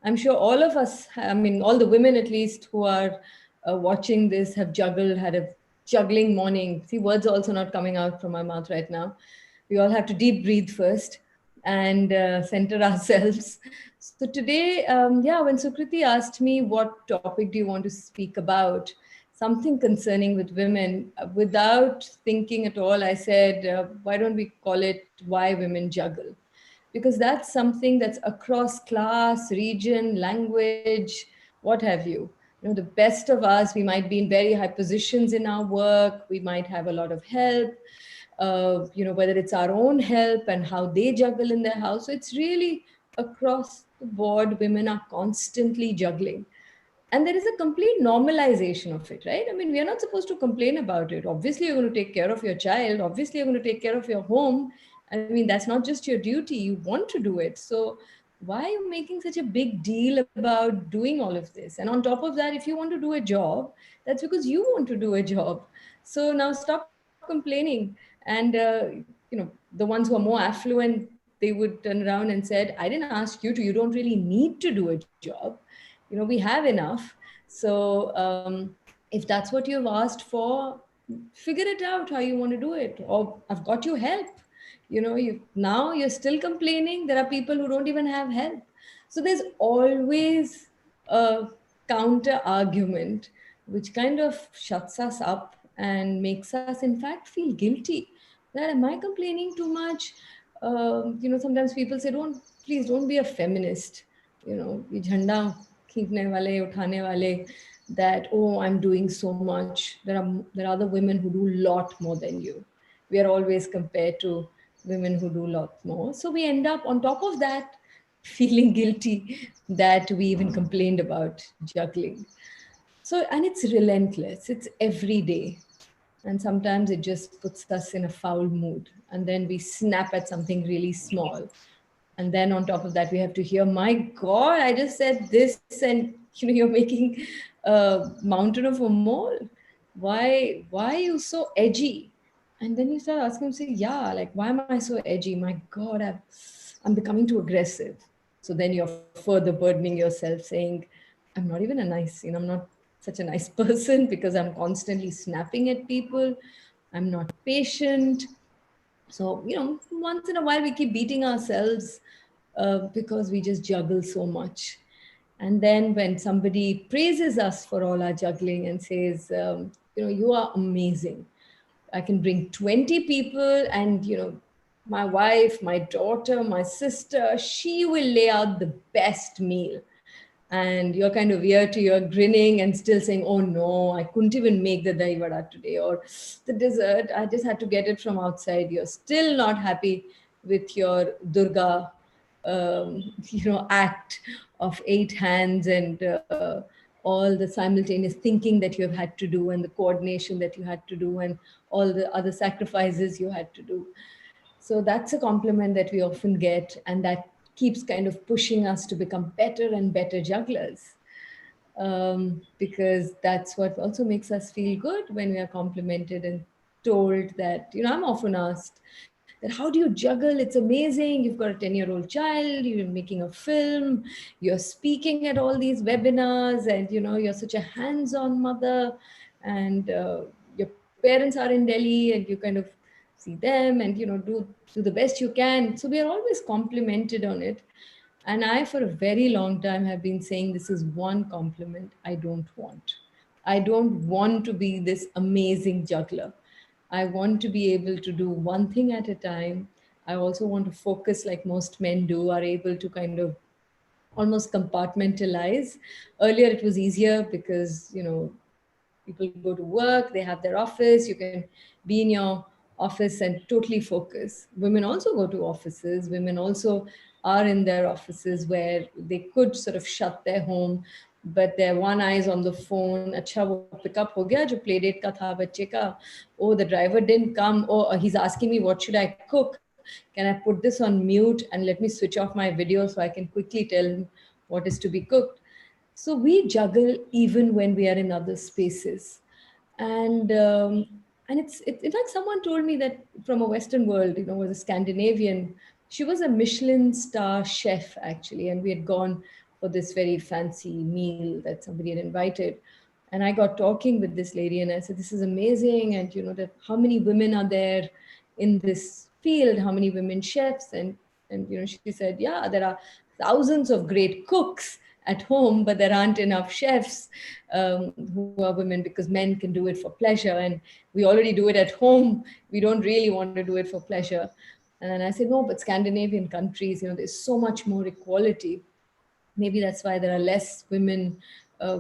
I'm sure all of us, I mean, all the women at least who are watching this have juggled, had a juggling morning. See, words are also not coming out from my mouth right now. We all have to deep breathe first and center ourselves. So today, yeah, when Sukriti asked me what topic do you want to speak about, something concerning with women, without thinking at all, I said, why don't we call it Why Women Juggle? Because that's something that's across class, region, language, what have you. The best of us, we might be in very high positions in our work, we might have a lot of help, whether it's our own help and how they juggle in their house. So it's really across the board, women are constantly juggling. And there is a complete normalization of it, right? I mean, we are not supposed to complain about it. Obviously, you're going to take care of your child. Obviously, you're going to take care of your home. I mean, that's not just your duty. You want to do it. So, why are you making such a big deal about doing all of this? And on top of that, if you want to do a job, that's because you want to do a job. So now stop complaining. And the ones who are more affluent, they would turn around and said, I didn't ask you to. You don't really need to do a job. We have enough. So if that's what you've asked for, figure it out how you want to do it, or I've got you help. Now you're still complaining. There are people who don't even have help. So there's always a counter argument which kind of shuts us up and makes us in fact feel guilty, that am I complaining too much? Sometimes people say, don't, please don't be a feminist. ये झंडा खींचने वाले उठाने वाले, that, oh, I'm doing so much. There are other women who do a lot more than you. We are always compared to women who do a lot more. So we end up on top of that feeling guilty that we even complained about juggling. So, and it's relentless, it's every day. And sometimes it just puts us in a foul mood. And then we snap at something really small. And then on top of that, we have to hear, my God, I just said this, and you're making a mountain of a mole. Why are you so edgy? And then you start asking, say, yeah, like, why am I so edgy? My God, I'm becoming too aggressive. So then you're further burdening yourself, saying, I'm not even a nice, I'm not such a nice person because I'm constantly snapping at people. I'm not patient. So, once in a while we keep beating ourselves because we just juggle so much. And then when somebody praises us for all our juggling and says, you are amazing. I can bring 20 people, and, my wife, my daughter, my sister, she will lay out the best meal. And you're kind of ear to ear grinning and still saying, oh no, I couldn't even make the dahi vada today, or the dessert, I just had to get it from outside. You're still not happy with your Durga act of 8 hands, and all the simultaneous thinking that you have had to do, and the coordination that you had to do, and all the other sacrifices you had to do. So that's a compliment that we often get, and that keeps kind of pushing us to become better and better jugglers. Because that's what also makes us feel good when we are complimented and told that, I'm often asked that, how do you juggle? It's amazing. You've got a 10-year-old child, you're making a film, you're speaking at all these webinars, and, you're such a hands on mother, and your parents are in Delhi, and you kind of see them and, do the best you can. So we are always complimented on it. And I, for a very long time, have been saying this is one compliment I don't want. I don't want to be this amazing juggler. I want to be able to do one thing at a time. I also want to focus like most men do, are able to kind of almost compartmentalize. Earlier, it was easier because, people go to work, they have their office, you can be in your office and totally focus. Women also go to offices, women also are in their offices where they could sort of shut their home, but their one eye is on the phone. Acha, wo pick up ho gaya jo play date ka tha bacche ka? Oh, the driver didn't come. Oh, he's asking me what should I cook. Can I put this on mute and let me switch off my video so I can quickly tell him what is to be cooked? So we juggle even when we are in other spaces. And in fact, someone told me that from a Western world, was a Scandinavian. She was a Michelin star chef actually, and we had gone for this very fancy meal that somebody had invited. And I got talking with this lady and I said, this is amazing. And that how many women are there in this field, how many women chefs? And she said, yeah, there are thousands of great cooks at home, but there aren't enough chefs who are women, because men can do it for pleasure. And we already do it at home. We don't really want to do it for pleasure. And I said, no, but Scandinavian countries, there's so much more equality. Maybe that's why there are less women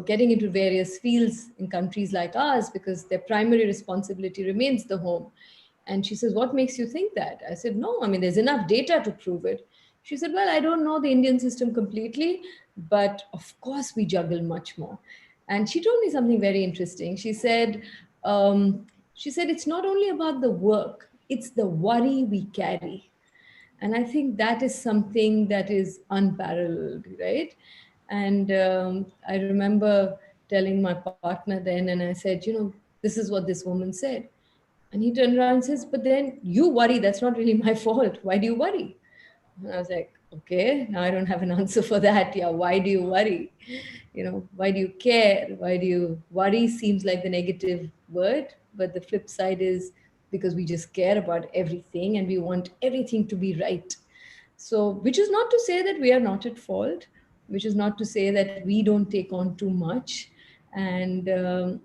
getting into various fields in countries like ours, because their primary responsibility remains the home. And she says, what makes you think that? I said, no, I mean, there's enough data to prove it. She said, well, I don't know the Indian system completely, but of course we juggle much more. And she told me something very interesting. Um, she said, it's not only about the work, it's the worry we carry. And I think that is something that is unparalleled, right? And I remember telling my partner then, and I said, this is what this woman said. And he turned around and says, but then you worry, that's not really my fault. Why do you worry? And I was like, okay, now I don't have an answer for that. Yeah, why do you worry? Why do you care? Why do you worry? Seems like the negative word, but the flip side is because we just care about everything and we want everything to be right. So, which is not to say that we are not at fault, which is not to say that we don't take on too much. And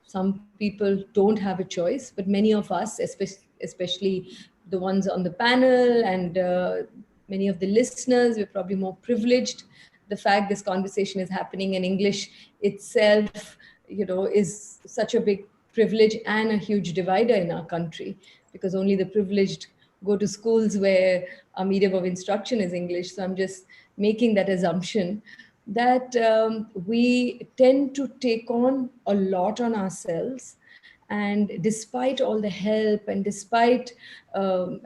some people don't have a choice, but many of us, especially the ones on the panel and many of the listeners, we're probably more privileged. The fact this conversation is happening in English itself, is such a big privilege and a huge divider in our country, because only the privileged go to schools where our medium of instruction is English. So I'm just making that assumption that we tend to take on a lot on ourselves. And despite all the help and despite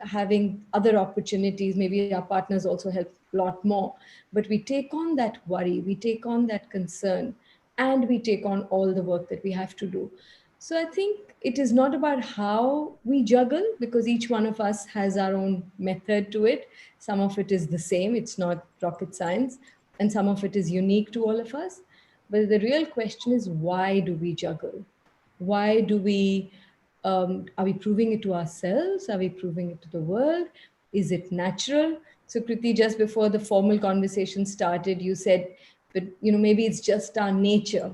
having other opportunities, maybe our partners also help a lot more, but we take on that worry, we take on that concern, and we take on all the work that we have to do. So I think it is not about how we juggle, because each one of us has our own method to it. Some of it is the same, it's not rocket science, and some of it is unique to all of us. But the real question is, why do we juggle? Why do we, are we proving it to ourselves? Are we proving it to the world? Is it natural? So Kriti, just before the formal conversation started, you said, but maybe it's just our nature.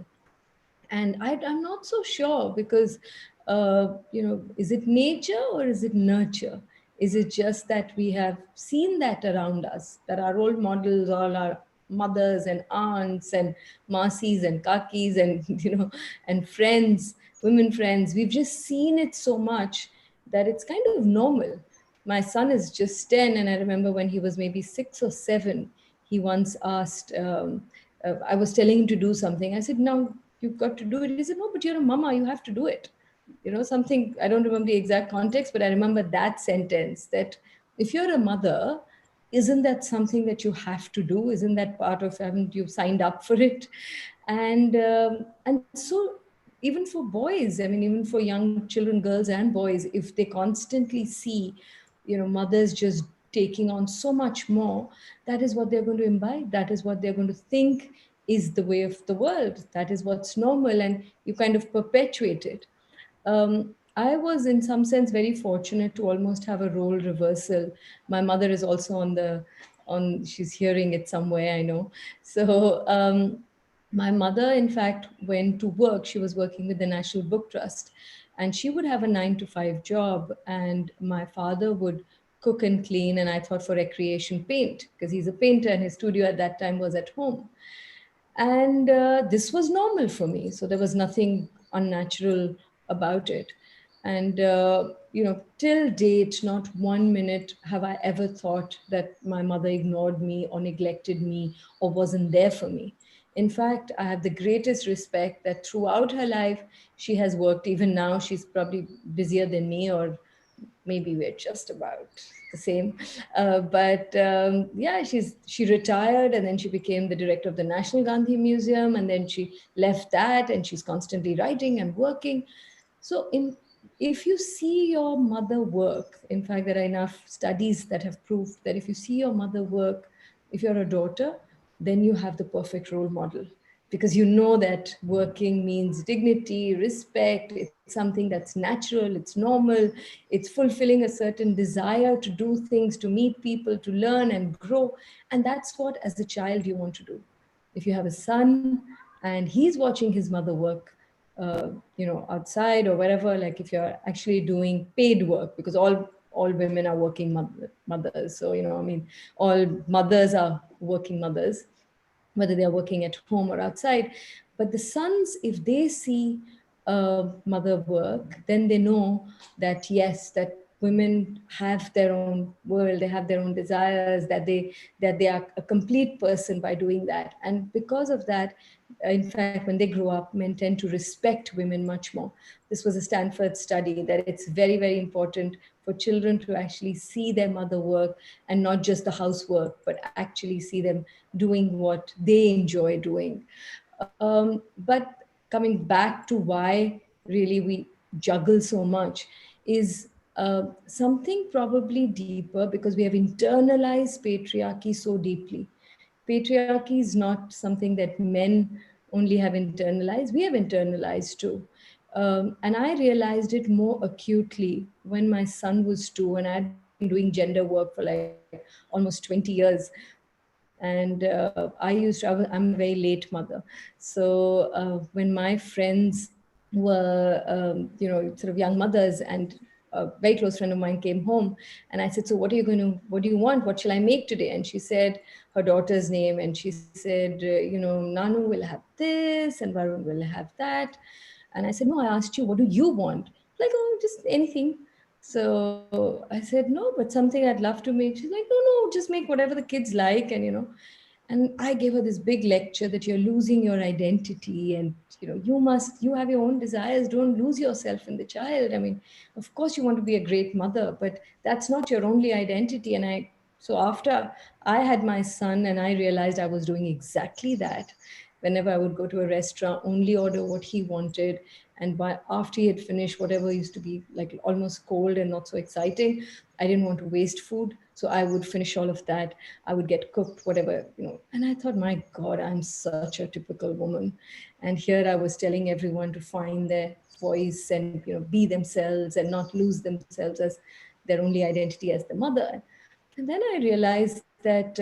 And I'm not so sure, because is it nature or is it nurture? Is it just that we have seen that around us, that our role models, all our mothers and aunts and masis and kakis and and friends, women friends, we've just seen it so much that it's kind of normal. My son is just 10, and I remember when he was maybe 6 or 7, he once asked, I was telling him to do something. I said, now you've got to do it. He said, no, but you're a mama, you have to do it. Something, I don't remember the exact context, but I remember that sentence, that if you're a mother, isn't that something that you have to do? Isn't that part of, haven't you signed up for it? And so even for boys, I mean, even for young children, girls and boys, if they constantly see, mothers just taking on so much more, that is what they're going to imbibe. That is what they're going to think is the way of the world. That is what's normal, and you kind of perpetuate it. I was, in some sense, very fortunate to almost have a role reversal. My mother is also she's hearing it somewhere, I know. So my mother, in fact, went to work. She was working with the National Book Trust, and she would have a 9 to 5 job, and my father would cook and clean, and I thought for recreation, paint, because he's a painter and his studio at that time was at home. And this was normal for me, so there was nothing unnatural about it. And till date, not 1 minute have I ever thought that my mother ignored me or neglected me or wasn't there for me. In fact, I have the greatest respect that throughout her life she has worked. Even now she's probably busier than me, or maybe we're just about the same. But yeah, she retired, and then she became the director of the National Gandhi Museum, and then she left that, and she's constantly writing and working. So if you see your mother work, in fact, there are enough studies that have proved that if you see your mother work, if you're a daughter, then you have the perfect role model, because you know that working means dignity, respect, it's something that's natural, it's normal, it's fulfilling a certain desire to do things, to meet people, to learn and grow. And that's what, as a child, you want to do. If you have a son and he's watching his mother work, outside or wherever, like if you're actually doing paid work, because all women are working mothers. So, I mean, all mothers are working mothers, whether they are working at home or outside. But the sons, if they see mother work, then they know that yes, that women have their own world, they have their own desires, that they are a complete person by doing that. And because of that, in fact, when they grow up, men tend to respect women much more. This was a Stanford study, that it's very, very important for children to actually see their mother work, and not just the housework, but actually see them doing what they enjoy doing. But coming back to why really we juggle so much is something probably deeper, because we have internalized patriarchy so deeply. Patriarchy is not something that men only have internalized, we have internalized too. And I realized it more acutely when my son was 2, and I'd been doing gender work for like almost 20 years. And I'm a very late mother. So when my friends were, sort of young mothers, and a very close friend of mine came home, and I said, so what do you want? What shall I make today? And she said her daughter's name, and she said, Nanu will have this and Varun will have that. And I said, no, I asked you, what do you want? Like, oh, just anything. So I said, no, but something I'd love to make. She's like, no, just make whatever the kids like. And I gave her this big lecture that you're losing your identity, and you have your own desires. Don't lose yourself in the child. I mean, of course you want to be a great mother, but that's not your only identity. So after I had my son, and I realized I was doing exactly that. Whenever I would go to a restaurant, only order what he wanted. And after he had finished whatever used to be like almost cold and not so exciting, I didn't want to waste food. So I would finish all of that. I would get cooked, whatever. And I thought, my God, I'm such a typical woman. And here I was telling everyone to find their voice and, be themselves and not lose themselves as their only identity as the mother. And then I realized that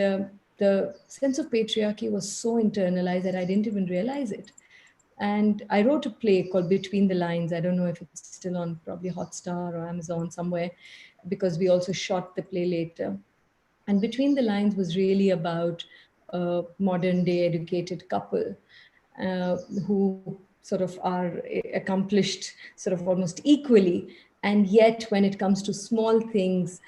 the sense of patriarchy was so internalized that I didn't even realize it. And I wrote a play called Between the Lines. I don't know if it's still on probably Hotstar or Amazon somewhere, because we also shot the play later. And Between the Lines was really about a modern day educated couple uh, who sort of are accomplished sort of almost equally. And yet, when it comes to small things,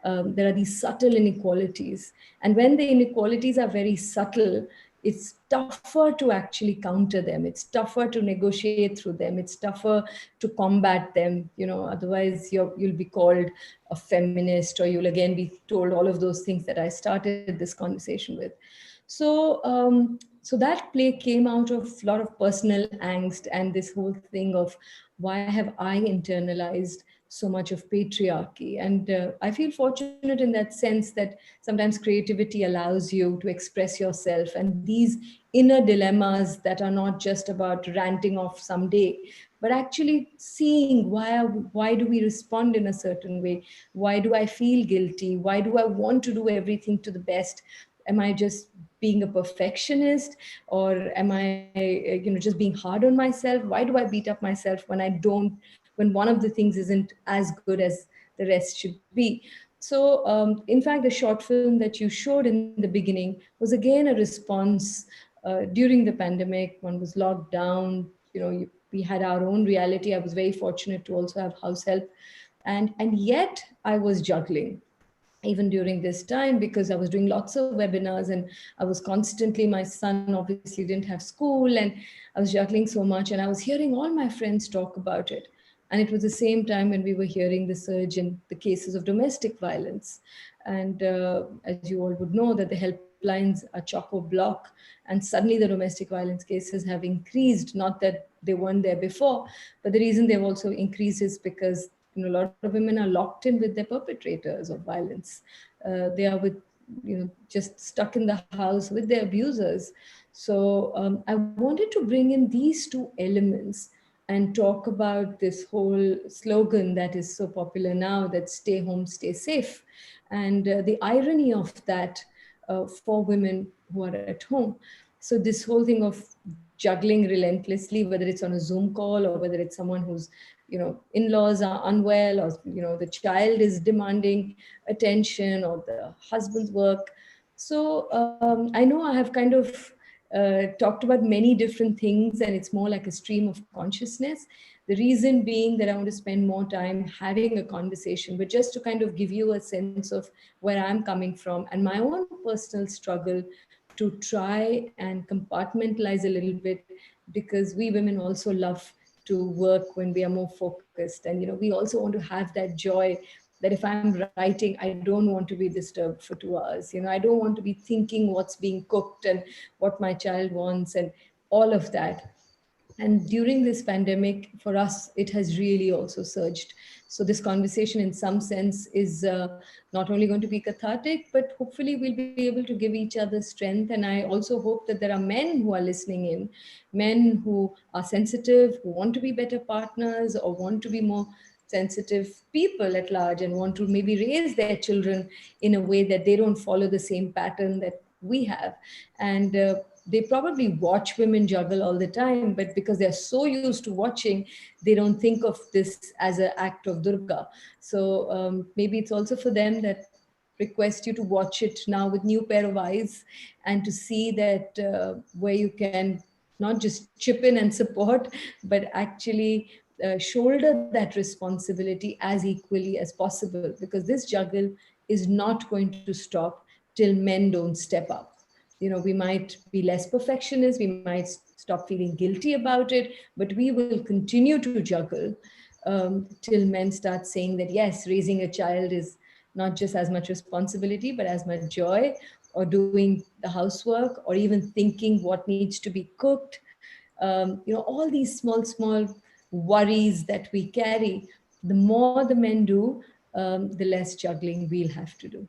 there are these subtle inequalities. And when the inequalities are very subtle, it's tougher to actually counter them. It's tougher to negotiate through them. It's tougher to combat them. Otherwise you'll be called a feminist, or you'll again be told all of those things that I started this conversation with. So that play came out of a lot of personal angst and this whole thing of, why have I internalized so much of patriarchy? And I feel fortunate in that sense that sometimes creativity allows you to express yourself, and these inner dilemmas that are not just about ranting off someday, but actually seeing why do we respond in a certain way? Why do I feel guilty? Why do I want to do everything to the best? Am I just being a perfectionist, or am I just being hard on myself? Why do I beat up myself when one of the things isn't as good as the rest should be? So in fact, the short film that you showed in the beginning was again a response during the pandemic. One was locked down. We had our own reality. I was very fortunate to also have house help, and yet I was juggling even during this time, because I was doing lots of webinars, and I was constantly, my son obviously didn't have school, and I was juggling so much, and I was hearing all my friends talk about it. And it was the same time when we were hearing the surge in the cases of domestic violence. And as you all would know, that the helplines are chock-a-block, and suddenly the domestic violence cases have increased. Not that they weren't there before, but the reason they've also increased is because a lot of women are locked in with their perpetrators of violence. They are with just stuck in the house with their abusers. So I wanted to bring in these two elements and talk about this whole slogan that is so popular now, that stay home, stay safe, and the irony of that for women who are at home. So this whole thing of juggling relentlessly, whether it's on a Zoom call or whether it's someone who's, in-laws are unwell, or, the child is demanding attention, or the husband's work. So I know I have kind of talked about many different things, and it's more like a stream of consciousness. The reason being that I want to spend more time having a conversation, but just to kind of give you a sense of where I'm coming from and my own personal struggle to try and compartmentalize a little bit, because we women also love to work when we are more focused. And, we also want to have that joy that if I'm writing, I don't want to be disturbed for 2 hours. I don't want to be thinking what's being cooked and what my child wants and all of that. And during this pandemic, for us, it has really also surged. So this conversation, in some sense, is not only going to be cathartic, but hopefully we'll be able to give each other strength. And I also hope that there are men who are listening in, men who are sensitive, who want to be better partners, or want to be more sensitive people at large, and want to maybe raise their children in a way that they don't follow the same pattern that we have. And they probably watch women juggle all the time, but because they're so used to watching, they don't think of this as an act of Durga. So maybe it's also for them that request you to watch it now with new pair of eyes, and to see that where you can not just chip in and support, but actually shoulder that responsibility as equally as possible, because this juggle is not going to stop till men don't step up. We might be less perfectionist, we might stop feeling guilty about it, but we will continue to juggle till men start saying that yes, raising a child is not just as much responsibility but as much joy, or doing the housework, or even thinking what needs to be cooked. All these small worries that we carry, the more the men do, the less juggling we'll have to do.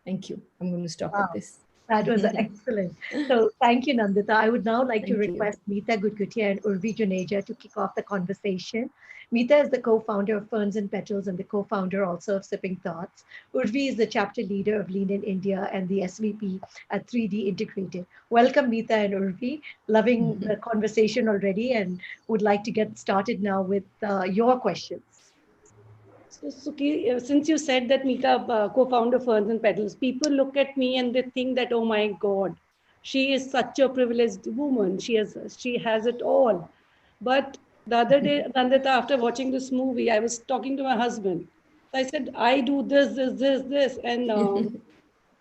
Thank you. I'm going to stop at Wow, this. that was excellent. So thank you, Nandita. I would now like to Thank you. request Meeta Gudgutia and Urvi Juneja to kick off the conversation. Meeta is the co-founder of Ferns and Petals and the co-founder also of Sipping Thoughts. Urvi is the chapter leader of Lean in India and the SVP at 3D Integrated. Welcome, Meeta and Urvi. Loving the conversation already and would like to get started now with your questions. So, Suki, since you said that Meeta, co-founder Ferns and Petals, people look at me and they think that, oh my God, she is such a privileged woman. She has it all. But the other day, Nandita, after watching this movie, I was talking to my husband. So I said, I do this, and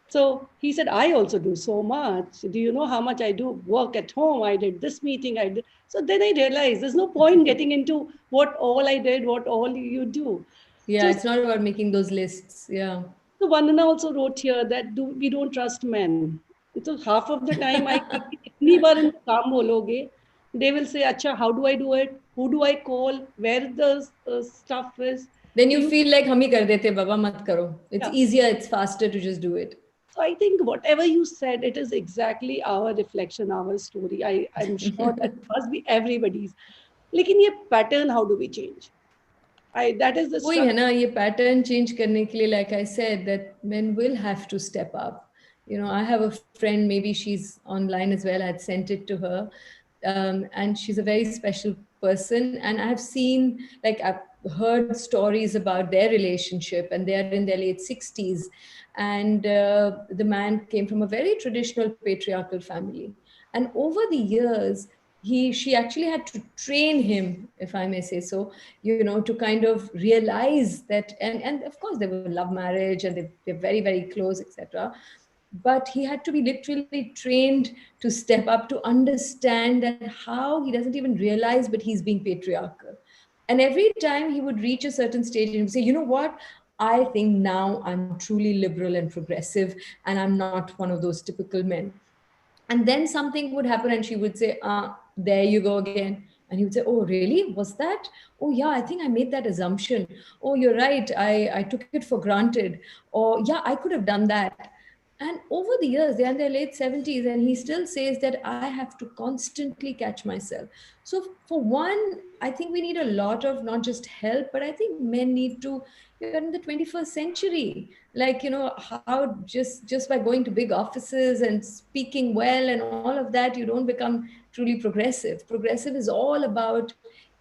so he said, I also do so much. Do you know how much I do work at home? I did this meeting. I did. So then I realized there's no point getting into what all I did, what all you do. Yeah, So, it's not about making those lists. Yeah. so Vandana also wrote here that we don't trust men. So half of the time I itni बार इनको काम बोलोगे, they will say, "अच्छा, how do I do it? Who do I call? Where the stuff is?" Then So you you, feel like hum hi kar dete, baba mat karo. It's yeah. easier, it's faster to just do it. So I think whatever you said, it is exactly our reflection, our story. I'm sure that must be everybody's. लेकिन ये pattern, how do we change? That is the वही है struggle. ना, ये pattern change करने के लिए, like I said, that men will have to step up. I have a friend, maybe she's online as well. I had sent it to her, and she's a very special person. And I've seen, like, I've heard stories about their relationship, and they are in their late 60s, and the man came from a very traditional patriarchal family, and over the years she actually had to train him, if I may say so, to kind of realize that, and of course they were love marriage and they're very, very close, etc. But he had to be literally trained to step up, to understand that how he doesn't even realize, but he's being patriarchal. And every time he would reach a certain stage and he would say, you know what, I think now I'm truly liberal and progressive, and I'm not one of those typical men. And then something would happen and she would say, there you go again. And he would say, oh, really? Was that? Oh, yeah, I think I made that assumption. Oh, you're right. I took it for granted. Or, yeah, I could have done that. And over the years, they're in their late 70s, and he still says that I have to constantly catch myself. So, for one, I think we need a lot of not just help, but I think men need to, you're in the 21st century. Like, how just by going to big offices and speaking well and all of that, you don't become truly progressive. Progressive is all about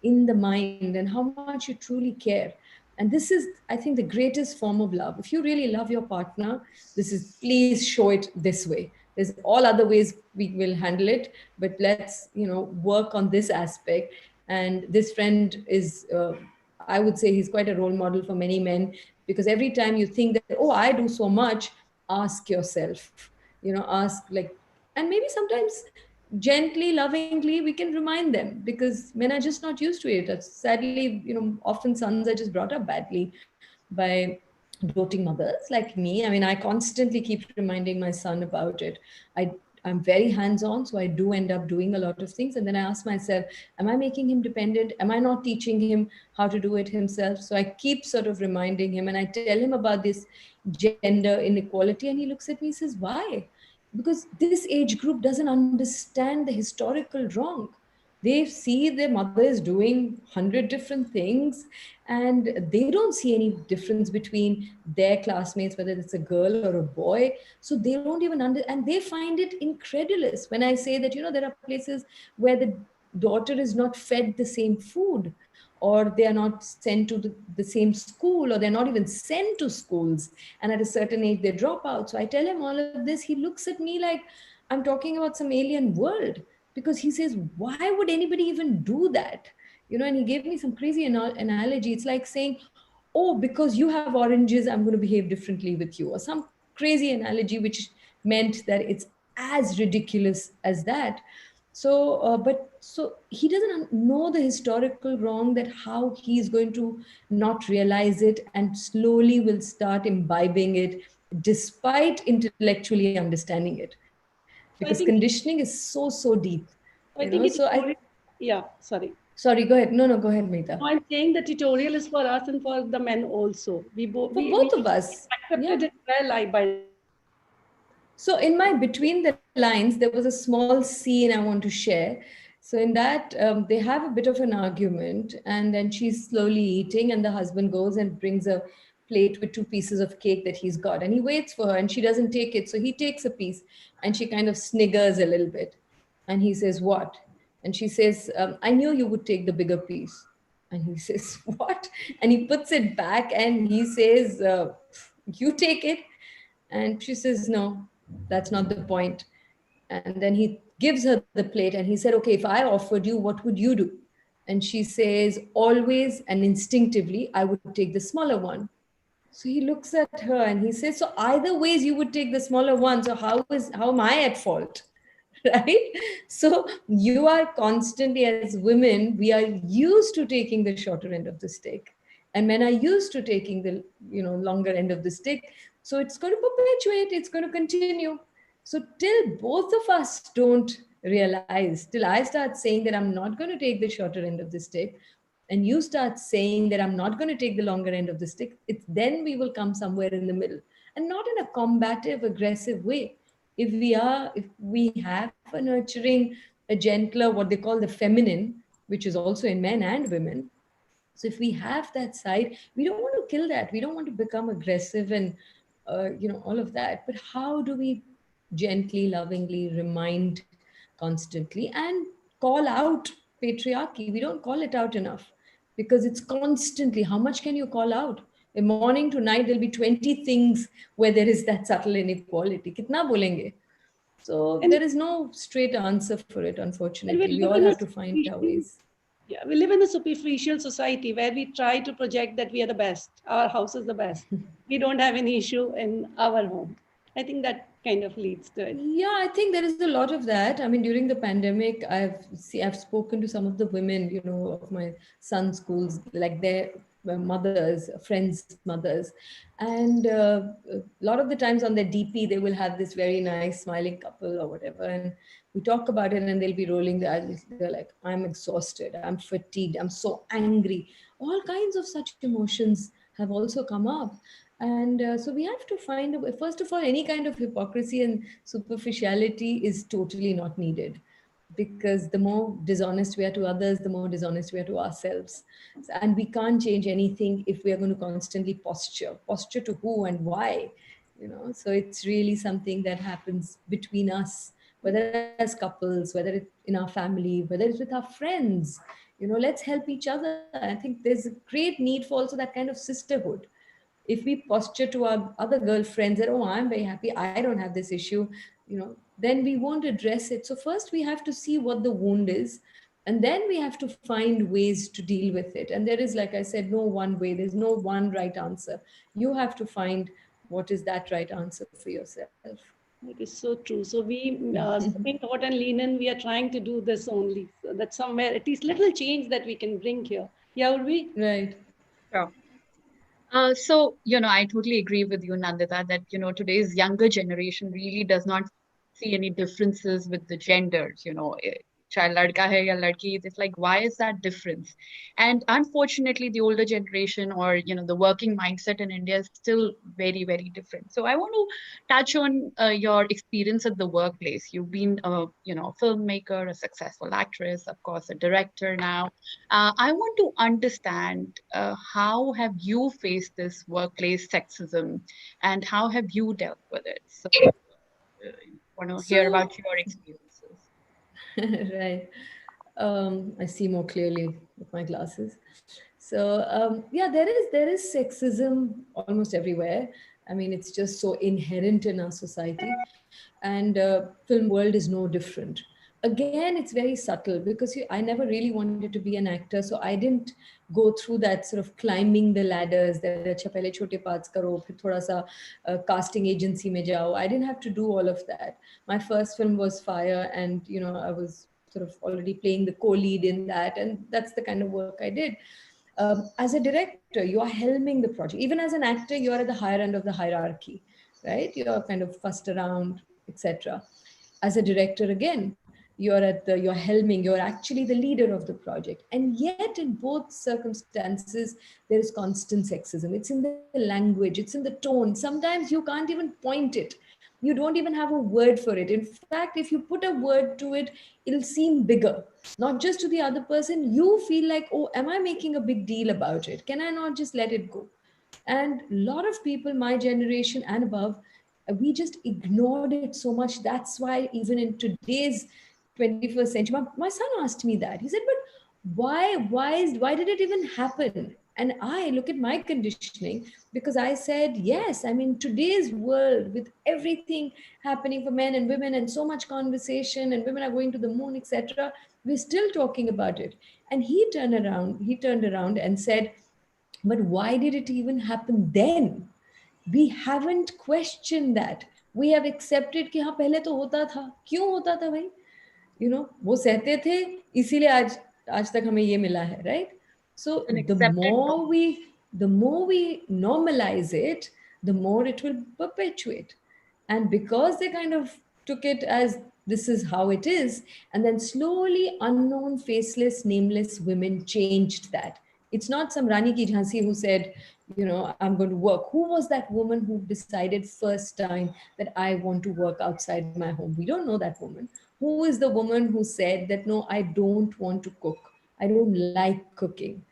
in the mind and how much you truly care. And this is, I think, the greatest form of love. If you really love your partner, this is, please show it this way. There's all other ways we will handle it, but let's work on this aspect. And this friend is, I would say, he's quite a role model for many men, because every time you think that, oh, I do so much, ask yourself, ask, like, and maybe sometimes gently, lovingly, we can remind them, because men are just not used to it. Sadly, often sons are just brought up badly by doting mothers like me. I mean, I constantly keep reminding my son about it. I'm very hands-on, so I do end up doing a lot of things, and then I ask myself, am I making him dependent? Am I not teaching him how to do it himself? So I keep sort of reminding him, and I tell him about this gender inequality, and he looks at me and says, why? Because this age group doesn't understand the historical wrong. They see their mother is doing 100 different things, and they don't see any difference between their classmates, whether it's a girl or a boy. So they don't even and they find it incredulous when I say that, there are places where the daughter is not fed the same food, or they are not sent to the same school, or they're not even sent to schools, and at a certain age they drop out. So I tell him all of this. He looks at me like I'm talking about some alien world, because he says, why would anybody even do that? And he gave me some crazy analogy. It's like saying, oh, because you have oranges, I'm going to behave differently with you, or some crazy analogy, which meant that it's as ridiculous as that. So he doesn't know the historical wrong, that how he's going to not realize it and slowly will start imbibing it despite intellectually understanding it, because I think conditioning is so deep. I think So it I yeah, sorry. Sorry, go ahead. No, go ahead, Meeta. No, I'm saying the tutorial is for us and for the men also. We both For we both of us. accepted Yeah. it well, by So in my between the lines, there was a small scene I want to share. So in that, they have a bit of an argument, and then she's slowly eating, and the husband goes and brings a plate with two pieces of cake that he's got, and he waits for her, and she doesn't take it. So he takes a piece, and she kind of sniggers a little bit, and he says, "What?" And she says, "I knew you would take the bigger piece." And he says, "What?" And he puts it back, and he says, "You take it." And she says, "No, that's not the point." And then he gives her the plate, and he said, "Okay, if I offered you, what would you do?" And she says, "Always and instinctively, I would take the smaller one." So he looks at her and he says, "So either ways, you would take the smaller one. So how am I at fault?" Right? So you are constantly, as women, we are used to taking the shorter end of the stick, and men are used to taking the longer end of the stick. So it's going to perpetuate, it's going to continue. So till both of us don't realize, till I start saying that I'm not going to take the shorter end of the stick, and you start saying that I'm not going to take the longer end of the stick, it's then we will come somewhere in the middle, and not in a combative, aggressive way. If we have a nurturing, a gentler, what they call the feminine, which is also in men and women. So if we have that side, we don't want to kill that. We don't want to become aggressive and all of that. But how do we gently, lovingly remind constantly and call out patriarchy? We don't call it out enough, because it's constantly. How much can you call out? A morning to night, there'll be 20 things where there is that subtle inequality. Kitna bolenge? So and there is no straight answer for it, and we unfortunately. We live all in a have to find our superficial, ways. yeah, we live in a superficial society where we try to project that we are the best. Our house is the best. We don't have any issue in our home. I think that kind of leads to it. Yeah, I think there is a lot of that. I mean, during the pandemic, I've spoken to some of the women, of my son's schools, like their mothers, friends' mothers, and a lot of the times on their DP, they will have this very nice smiling couple or whatever, and we talk about it, and they'll be rolling their eyes. They're like, "I'm exhausted. I'm fatigued. I'm so angry." All kinds of such emotions have also come up. And so we have to find a way. First of all, any kind of hypocrisy and superficiality is totally not needed, because the more dishonest we are to others, the more dishonest we are to ourselves. And we can't change anything if we are going to constantly posture to who and why, so it's really something that happens between us, whether as couples, whether it's in our family, whether it's with our friends. Let's help each other. I think there's a great need for also that kind of sisterhood. If we posture to our other girlfriends that, oh, I'm very happy, I don't have this issue, then we won't address it. So first we have to see what the wound is, and then we have to find ways to deal with it. And there is, like I said, no one way, there's no one right answer. You have to find what is that right answer for yourself. It is so true. So we, Sipping Thought and Lean In, we are trying to do this only. So that somewhere, at least little change that we can bring here. Yeah, Urvi? Right. Sure. So, I totally agree with you, Nandita, that, today's younger generation really does not see any differences with the genders, child ladka hai ya ladki. It's like, why is that difference? And unfortunately, the older generation, or, the working mindset in India is still very, very different. So I want to touch on your experience at the workplace. You've been a filmmaker, a successful actress, of course, a director now. I want to understand, how have you faced this workplace sexism, and how have you dealt with it? So, want to hear So, about your experiences. right. I see more clearly with my glasses. So yeah, there is sexism almost everywhere. I mean, it's just so inherent in our society, and film world is no different. Again, it's very subtle, because I never really wanted to be an actor, so I didn't go through that sort of climbing the ladders. That अच्छा पहले छोटे parts करो, फिर थोड़ा सा casting agency में जाओ. I didn't have to do all of that. My first film was Fire, and I was sort of already playing the co-lead in that, and that's the kind of work I did. As a director, you are helming the project. Even as an actor, you are at the higher end of the hierarchy, right? You're kind of fussed around, etc. As a director, again, you're helming, you're actually the leader of the project. And yet, in both circumstances, there is constant sexism. It's in the language, it's in the tone. Sometimes you can't even point it. You don't even have a word for it. In fact, if you put a word to it, it'll seem bigger, not just to the other person. You feel like, oh, am I making a big deal about it? Can I not just let it go? And a lot of people, my generation and above, we just ignored it so much. That's why even in today's 21st century, my son asked me that. He said, but why did it even happen? And I look at my conditioning, because I said, yes, I mean, today's world, with everything happening for men and women, and so much conversation, and women are going to the moon, etc., we're still talking about it. And he turned around and said, but why did it even happen then? We haven't questioned that. We have accepted कि हाँ पहले तो होता था. क्यों होता था भाई? वो सहते थे, इसीलिए आज आज तक हमें ये मिला है, right? So An the accepted more norm. we the more we normalize it, the more it will perpetuate. And because they kind of took it as this is how it is, and then slowly unknown, faceless, nameless women changed that. It's not some Rani ki Jhansi who said, I'm going to work. Who was that woman who decided first time that I want to work outside my home? We don't know that woman. Who is the woman who said that, no, I don't want to cook, I don't like cooking?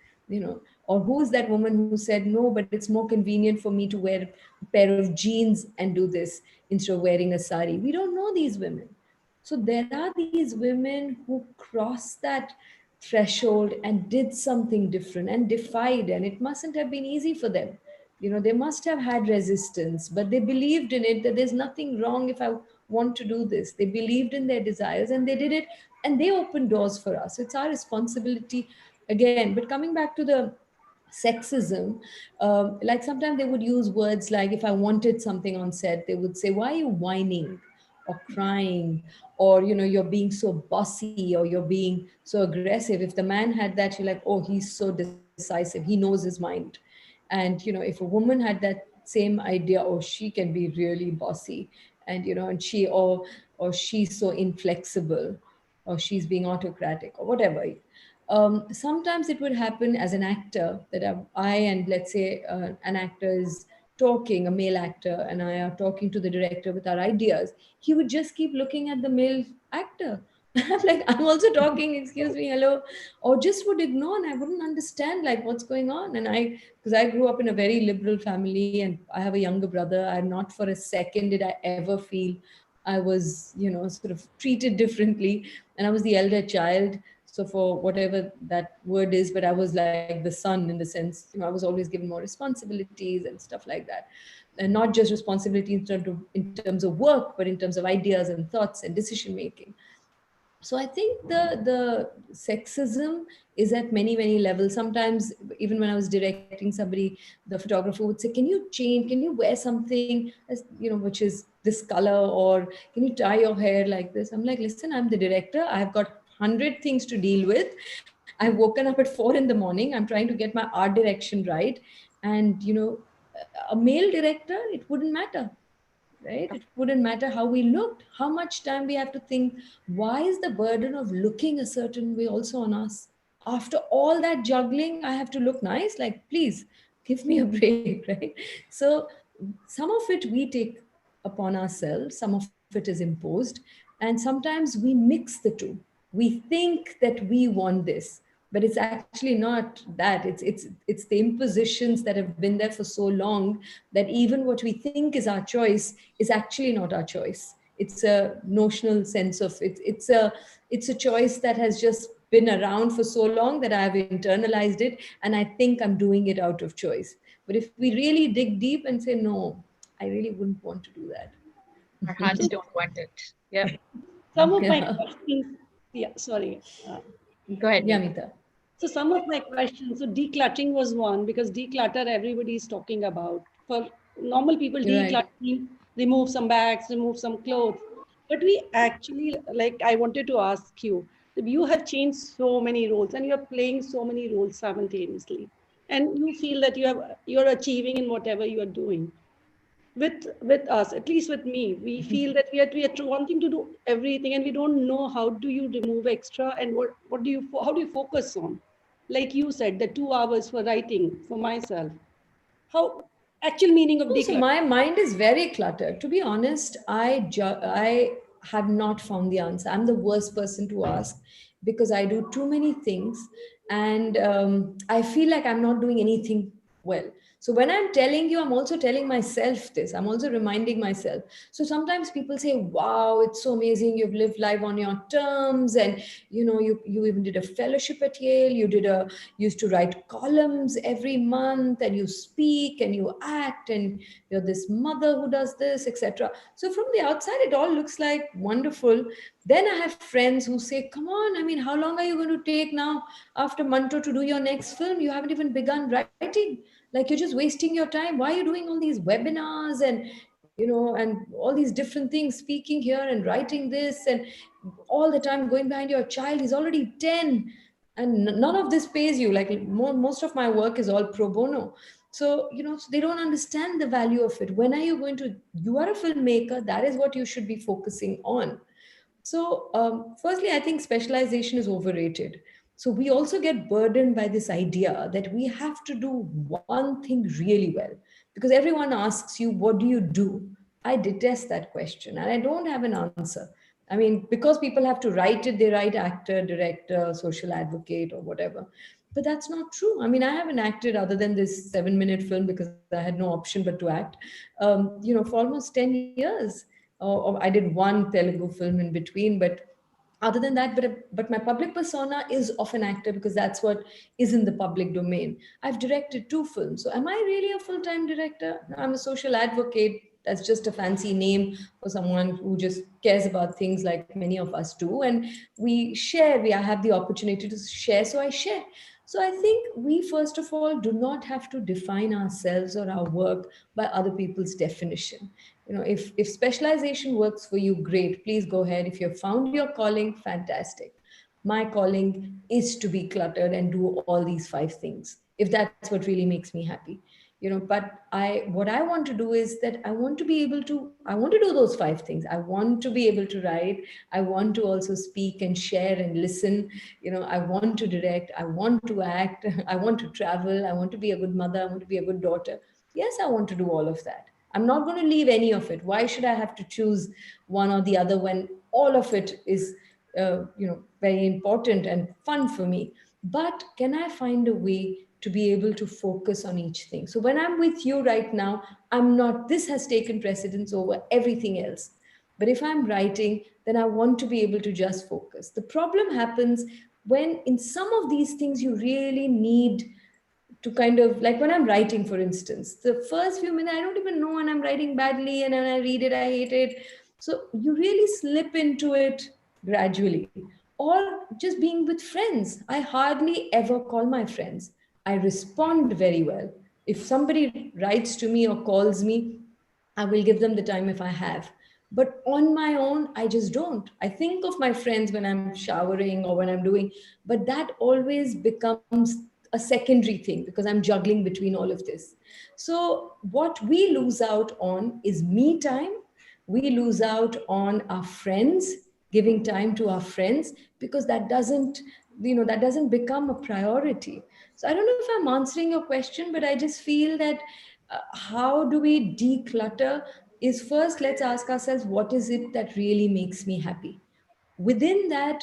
Or who is that woman who said, no, but it's more convenient for me to wear a pair of jeans and do this instead of wearing a sari? We don't know these women. So there are these women who crossed that threshold and did something different and defied, and it mustn't have been easy for them. They must have had resistance, but they believed in it, that there's nothing wrong if I want to do this. They believed in their desires and they did it, and they opened doors for us. It's our responsibility again. But coming back to the sexism, like sometimes they would use words like, if I wanted something on set, they would say, why are you whining or crying, or you're being so bossy, or you're being so aggressive. If the man had that, you're like, oh, he's so decisive, he knows his mind. And if a woman had that same idea, oh, she can be really bossy, and or she's so inflexible, or she's being autocratic, or whatever. Sometimes it would happen as an actor that I and let's say an actor is talking, a male actor and I are talking to the director with our ideas, he would just keep looking at the male actor. I'm like, I'm also talking, excuse me, hello, or just would ignore, and I wouldn't understand like what's going on. And because I grew up in a very liberal family and I have a younger brother, I not for a second did I ever feel I was, sort of treated differently. And I was the elder child. So for whatever that word is, but I was like the son in the sense, I was always given more responsibilities and stuff like that. And not just responsibility in terms of work, but in terms of ideas and thoughts and decision making. So I think the sexism is at many levels. Sometimes even when I was directing somebody, the photographer would say, can you change, can you wear something which is this color, or can you tie your hair like this? I'm like, listen, I'm the director, I've got 100 things to deal with. I've woken up at 4 in the morning, I'm trying to get my art direction right. And a male director, it wouldn't matter, right? It wouldn't matter how we looked, how much time we have to think. Why is the burden of looking a certain way also on us? After all that juggling, I have to look nice? Like, please give me a break, right? So some of it we take upon ourselves, some of it is imposed, and sometimes we mix the two. We think that we want this, but it's actually not that. It's the impositions that have been there for so long that even what we think is our choice is actually not our choice. It's a notional sense of it. It's a choice that has just been around for so long that I have internalized it, and I think I'm doing it out of choice. But if we really dig deep and say, no, I really wouldn't want to do that. Our hearts don't want it. Yeah. Some of my Yeah. questions, yeah, sorry. Go ahead, Yeah, Neeta. Mita. So some of my questions, so decluttering was one, because declutter everybody is talking about. For normal people, You're right. decluttering, remove some bags, remove some clothes. But we actually, like, I wanted to ask you, that you have changed so many roles and you're playing so many roles simultaneously. And you feel that you're achieving in whatever you are doing. With us, at least with me, we feel that we are wanting to do everything, and we don't know how do you remove extra, and how do you focus on, like you said, the 2 hours for writing for myself. How actual meaning of Oh, so declutter? my mind is very cluttered. To be honest, I have not found the answer. I'm the worst person to ask because I do too many things, and I feel like I'm not doing anything well. So when I'm telling you, I'm also telling myself this. I'm also reminding myself. So sometimes people say, "Wow, it's so amazing! You've lived life on your terms, and you even did a fellowship at Yale. Used to write columns every month, and you speak and you act, and you're this mother who does this, etc." So from the outside it all looks like wonderful. Then I have friends who say, come on, I mean, how long are you going to take now after Manto to do your next film? You haven't even begun writing. Like, you're just wasting your time. Why are you doing all these webinars and all these different things, speaking here and writing this, and all the time going behind your child? He's already 10, and none of this pays you. Like, most of my work is all pro bono. So so they don't understand the value of it. When are you going to? You are a filmmaker, that is what you should be focusing on. So firstly, I think specialization is overrated. So we also get burdened by this idea that we have to do one thing really well, because everyone asks you, what do you do? I detest that question, and I don't have an answer. I mean, because people have to write it, they write actor, director, social advocate, or whatever. But that's not true. I mean, I haven't acted other than this 7-minute film because I had no option but to act, for almost 10 years. Or I did one Telugu film in between, but other than that, but my public persona is of an actor because that's what is in the public domain. I've directed 2 films. So am I really a full-time director? No, I'm a social advocate. That's just a fancy name for someone who just cares about things like many of us do. And we share, I have the opportunity to share, so I share. So I think we, first of all, do not have to define ourselves or our work by other people's definition. If specialization works for you, great, please go ahead. If you've found your calling, fantastic. My calling is to be cluttered and do all these 5 things, if that's what really makes me happy. But what I want to do is that I want to do those 5 things. I want to be able to write. I want to also speak and share and listen. I want to direct. I want to act. I want to travel. I want to be a good mother. I want to be a good daughter. Yes, I want to do all of that. I'm not going to leave any of it. Why should I have to choose one or the other when all of it is, very important and fun for me? But can I find a way to be able to focus on each thing? So when I'm with you right now, I'm not, this has taken precedence over everything else. But if I'm writing, then I want to be able to just focus. The problem happens when in some of these things you really need to kind of, like when I'm writing, for instance, the first few minutes, I don't even know when I'm writing badly, and when I read it, I hate it. So you really slip into it gradually. Or just being with friends. I hardly ever call my friends. I respond very well. If somebody writes to me or calls me, I will give them the time if I have. But on my own, I just don't. I think of my friends when I'm showering or when I'm doing, but that always becomes a secondary thing because I'm juggling between all of this. So, what we lose out on is me time. We lose out on our friends, giving time to our friends, because that doesn't become a priority. So I don't know if I'm answering your question, but I just feel that how do we declutter is, first let's ask ourselves, what is it that really makes me happy? Within that,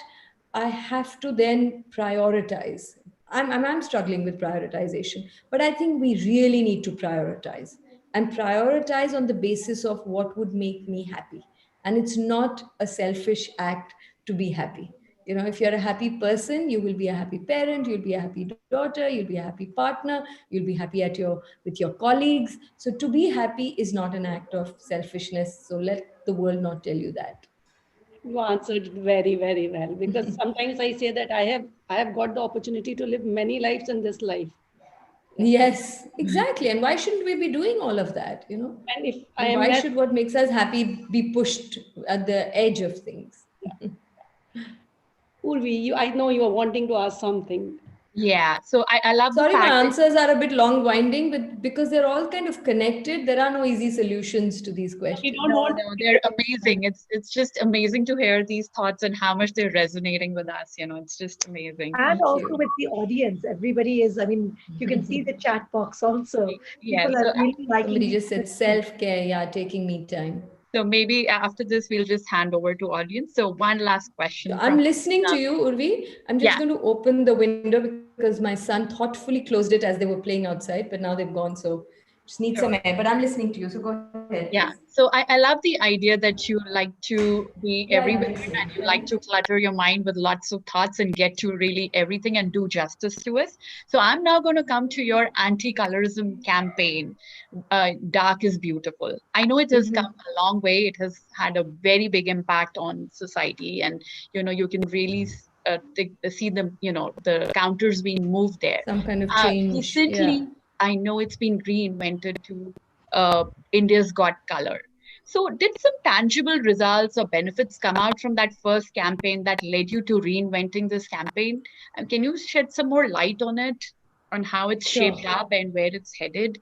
I have to then prioritize. I'm struggling with prioritization, but I think we really need to prioritize and prioritize on the basis of what would make me happy. And it's not a selfish act to be happy. If you're a happy person, you will be a happy parent, you'll be a happy daughter, you'll be a happy partner, you'll be happy with your colleagues. So to be happy is not an act of selfishness. So let the world not tell you that. You answered very, very well, because sometimes I say that I have got the opportunity to live many lives in this life. Yes, exactly. And why shouldn't we be doing all of that, And if I And am why left, should what makes us happy be pushed at the edge of things? Urvi, I know you are wanting to ask something. Yeah. So I love the Sorry, my fact that answers are a bit long winding, but because they're all kind of connected, there are no easy solutions to these We questions. don't no, want no, to they're take amazing. It's just amazing to hear these thoughts and how much they're resonating with us. It's just amazing. And Thank also you. with the audience. Everybody is, I mean, you can see the chat box also. Yeah. People are really liking Somebody these just said questions. self-care, yeah, taking me time. So maybe after this, we'll just hand over to audience. So one last So question I'm from listening to you, Urvi. I'm just yeah. going to open the window because my son thoughtfully closed it as they were playing outside, but now they've gone. So just need some air. Sure. But I'm listening to you. So go ahead, please. Yeah, so I love the idea that you like to be Yeah, everywhere listening. and you Yeah. like to clutter your mind with lots of thoughts and get to really everything and do justice to it. So I'm now going to come to your anti-colorism campaign. Dark is beautiful. I know it has come Mm-hmm. a long way. It has had a very big impact on society, and you can really see the counters being moved there. Some kind of change. Yeah. Recently, I know it's been reinvented to India's Got Color. So, did some tangible results or benefits come out from that first campaign that led you to reinventing this campaign? And can you shed some more light on it, on how it's Sure. shaped up and where it's headed?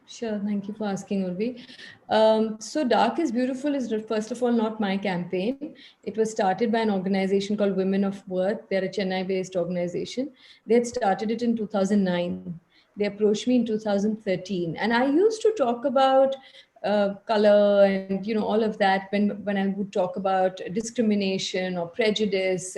Sure. Thank you for asking, Urvi. So, Dark is Beautiful is, first of all, not my campaign. It was started by an organization called Women of Worth. They're a Chennai based organization. They had started it in 2009. They approached me in 2013. And I used to talk about color and all of that when I would talk about discrimination or prejudice,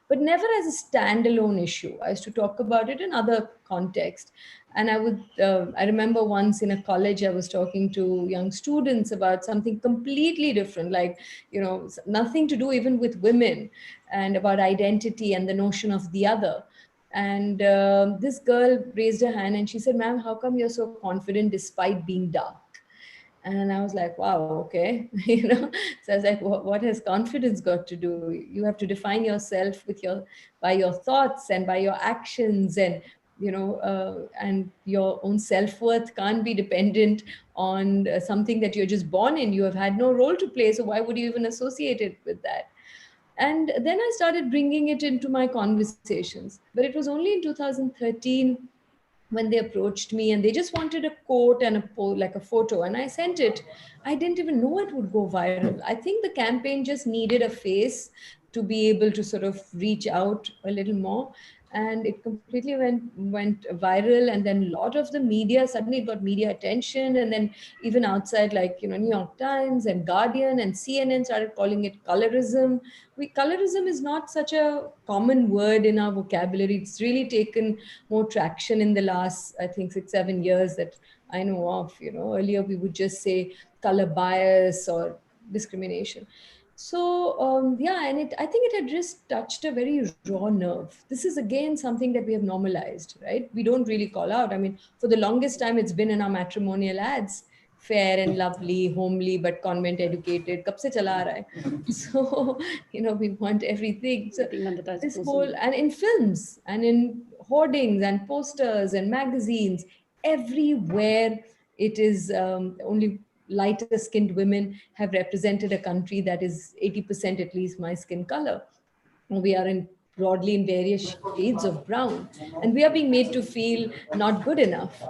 but never as a standalone issue. I used to talk about it in other contexts. And I remember once in a college, I was talking to young students about something completely different, like, nothing to do even with women, and about identity and the notion of the other. And this girl raised her hand and she said, "Ma'am, how come you're so confident despite being dark?" And I was like, wow, okay. So I was like, what has confidence got to do? You have to define yourself by your thoughts and by your actions, and your own self-worth can't be dependent on something that you're just born in. You have had no role to play, so why would you even associate it with that? And then I started bringing it into my conversations. But it was only in 2013 when they approached me and they just wanted a quote and like a photo, and I sent it. I didn't even know it would go viral. I think the campaign just needed a face to be able to sort of reach out a little more. and it completely went viral. And then a lot of the media, suddenly it got media attention, and then even outside, like, you know, New York Times and Guardian and CNN started calling it colorism. Colorism is not such a common word in our vocabulary. It's really taken more traction in the last, I think, 6-7 years that I know of. You know, earlier we would just say color bias or discrimination. So yeah, and I think it had just touched a very raw nerve. This is again something that we have normalized, right? We don't really call out. I mean, for the longest time, it's been in our matrimonial ads: fair and lovely, homely but convent educated. Kab se chala raha hai? So you know, we want everything. So I think Nandita is this closing. whole, and in films and in hoardings and posters and magazines, everywhere it is only lighter skinned women have represented a country that is 80% at least my skin color. We are in broadly in various shades of brown, and we are being made to feel not good enough.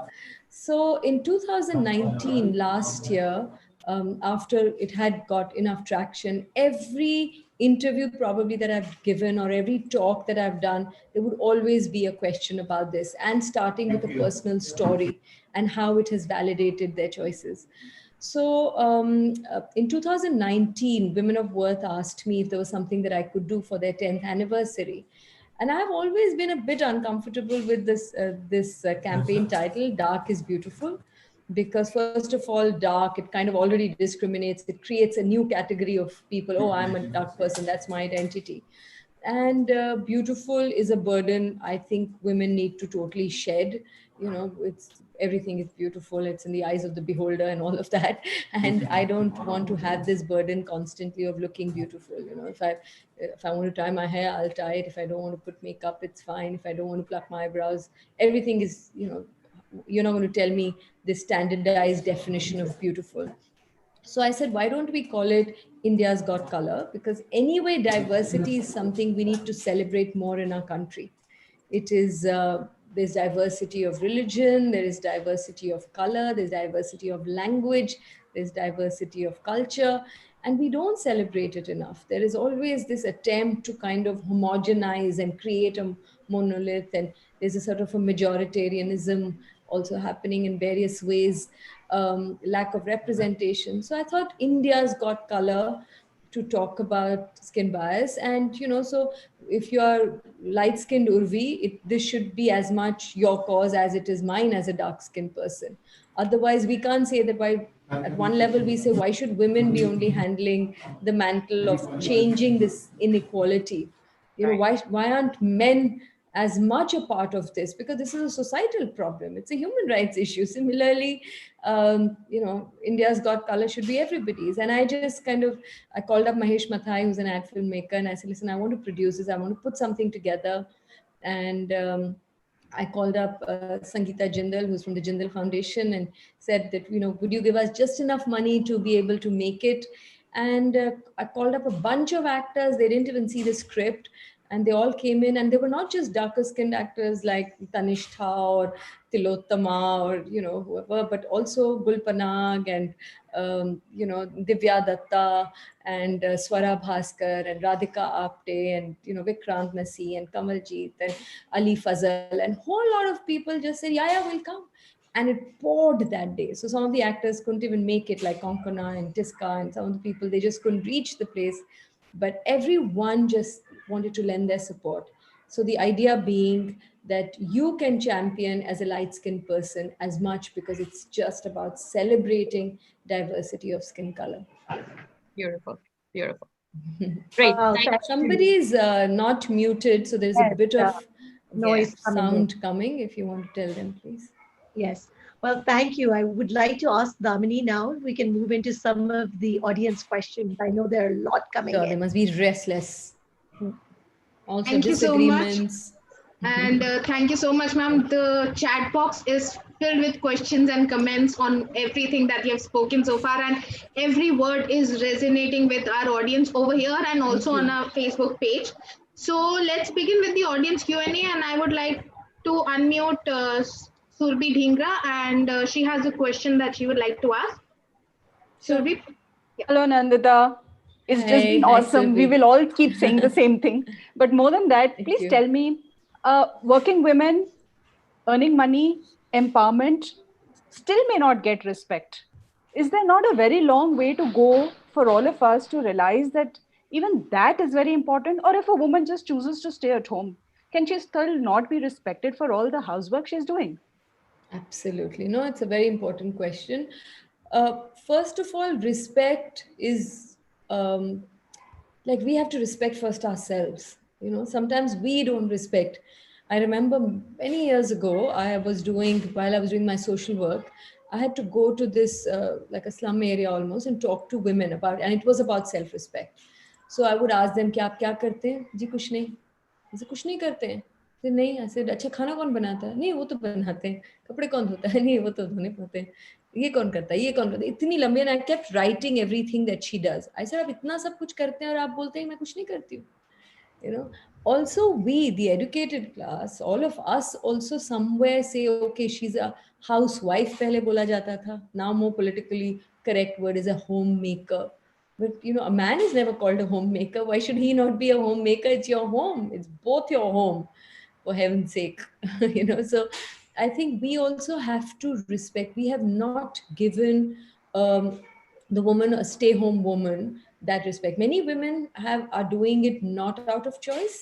So in 2019, last year, after it had got enough traction, every interview probably that I've given or every talk that I've done, there would always be a question about this, and starting with a personal story and how it has validated their choices. So in 2019, Women of Worth asked me if there was something that I could do for their 10th anniversary. And I've always been a bit uncomfortable with this campaign title, Dark is Beautiful, because first of all, dark, it kind of already discriminates. It creates a new category of people. Oh, I'm a dark person. That's my identity. And beautiful is a burden I think women need to totally shed. You know, it's everything is beautiful. It's in the eyes of the beholder and all of that. And I don't want to have this burden constantly of looking beautiful. You know, if I want to tie my hair, I'll tie it. If I don't want to put makeup, it's fine. If I don't want to pluck my eyebrows, everything is, you know, you're not going to tell me this standardized definition of beautiful. So I said, why don't we call it India's Got Color? Because anyway, diversity is something we need to celebrate more in our country. It is, there's diversity of religion, there is diversity of color, there's diversity of language, there's diversity of culture, and we don't celebrate it enough. There is always this attempt to kind of homogenize and create a monolith, and there's a sort of a majoritarianism also happening in various ways, lack of representation. So I thought India's Got Color to talk about skin bias. And, you know, so if you are light skinned Urvi, this should be as much your cause as it is mine as a dark skinned person. Otherwise, we can't say that by at one level we say, why should women be only handling the mantle of changing this inequality? You know, why aren't men as much a part of this? Because this is a societal problem. It's a human rights issue. Similarly, you know, India's Got Color should be everybody's. And I called up Mahesh Mathai, who's an ad filmmaker, and I said, listen, I want to produce this. I want to put something together. And I called up Sangeeta Jindal, who's from the Jindal Foundation, and said that, you know, would you give us just enough money to be able to make it? And I called up a bunch of actors. They didn't even see the script. And they all came in, and they were not just darker skinned actors like Tanishtha or Tilottama or, you know, whoever, but also Gul Panag and, you know, Divya Datta and Swara Bhaskar and Radhika Apte and, you know, Vikrant Nasi and Kamaljeet and Ali Fazal, and whole lot of people just said, yeah, we'll come. And it poured that day. So some of the actors couldn't even make it, like Konkona and Tiska, and some of the people, they just couldn't reach the place. But everyone just wanted to lend their support. So the idea being that you can champion as a light-skinned person as much, because it's just about celebrating diversity of skin color. Beautiful, beautiful. Great. Somebody is not muted, so there's a bit of noise sound coming. If you want to tell them, please. Yes. Well, thank you. I would like to ask Damini now. We can move into some of the audience questions. I know there are a lot coming in. They must be restless. Also, thank disagreements. You so much. And thank you so much, ma'am. The chat box is filled with questions and comments on everything that you have spoken so far. And every word is resonating with our audience over here and also on our Facebook page. So let's begin with the audience Q&A. And I would like to unmute Surbhi Dhingra, and she has a question that she would like to ask. Surbhi? Yeah. Hello, Nandita. It's just been awesome. We will all keep saying the same thing. But more than that, please tell me, working women, earning money, empowerment, still may not get respect. Is there not a very long way to go for all of us to realize that even that is very important? Or if a woman just chooses to stay at home, can she still not be respected for all the housework she's doing? Absolutely. No, it's a very important question. First of all, respect is like we have to respect first ourselves. You know, sometimes we don't respect. I remember many years ago, while I was doing my social work, I had to go to this like a slum area almost and talk to women about, and it was about self-respect. So I would ask them, "क्या आप क्या करते हैं?" जी कुछ नहीं. ऐसे कुछ नहीं करते हैं. फिर नहीं ऐसे अच्छा खाना कौन बनाता है नहीं वो तो बनाते हैं कपड़े कौन धोता है नहीं वो तो धोने पड़ते हैं ये कौन करता है ये कौन करता है इतनी लंबी and I kept writing everything that she does I said आप इतना सब कुछ करते हैं और आप बोलते हैं मैं कुछ नहीं करती हूँ you know also we the educated class all of us also somewhere say okay she's a housewife pehle bola jata tha now more politically correct word is a homemaker but you know a man is never called a homemaker why should he not be a homemaker it's your home it's both your home for heaven's sake you know so I think we also have to respect we have not given um, the woman a stay home woman that respect many women are doing it not out of choice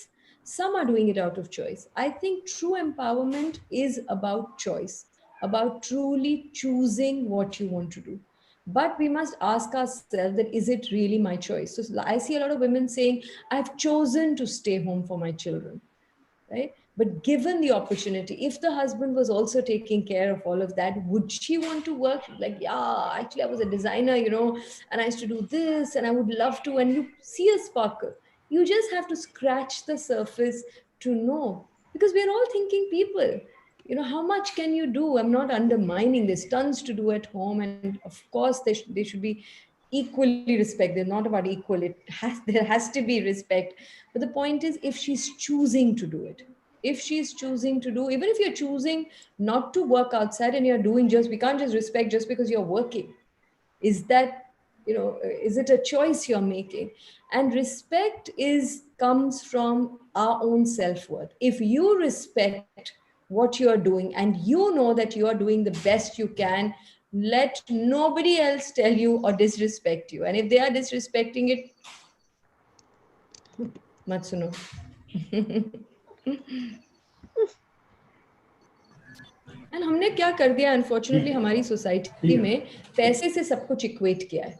some are doing it out of choice I think true empowerment is about choice about truly choosing what you want to do but we must ask ourselves that is it really my choice so I see a lot of women saying I've chosen to stay home for my children right? But given the opportunity, if the husband was also taking care of all of that, would she want to work? Like, yeah, actually, I was a designer, you know, and I used to do this, and I would love to. And you see a sparkle. You just have to scratch the surface to know, because we're all thinking people. You know, how much can you do? I'm not undermining. There's tons to do at home, and of course, they should be equally respected. Not about equal. There has to be respect. But the point is, if she's choosing to do it, if she's choosing to do, even if you're choosing not to work outside and you're doing just, we can't just respect just because you're working. Is that, you know, is it a choice you're making? And respect comes from our own self-worth. If you respect what you're doing and you know that you are doing the best you can, let nobody else tell you or disrespect you. And if they are disrespecting it, Matsuno. And हमने क्या कर दिया unfortunately हमारी society में पैसे से सब कुछ इक्वेट किया है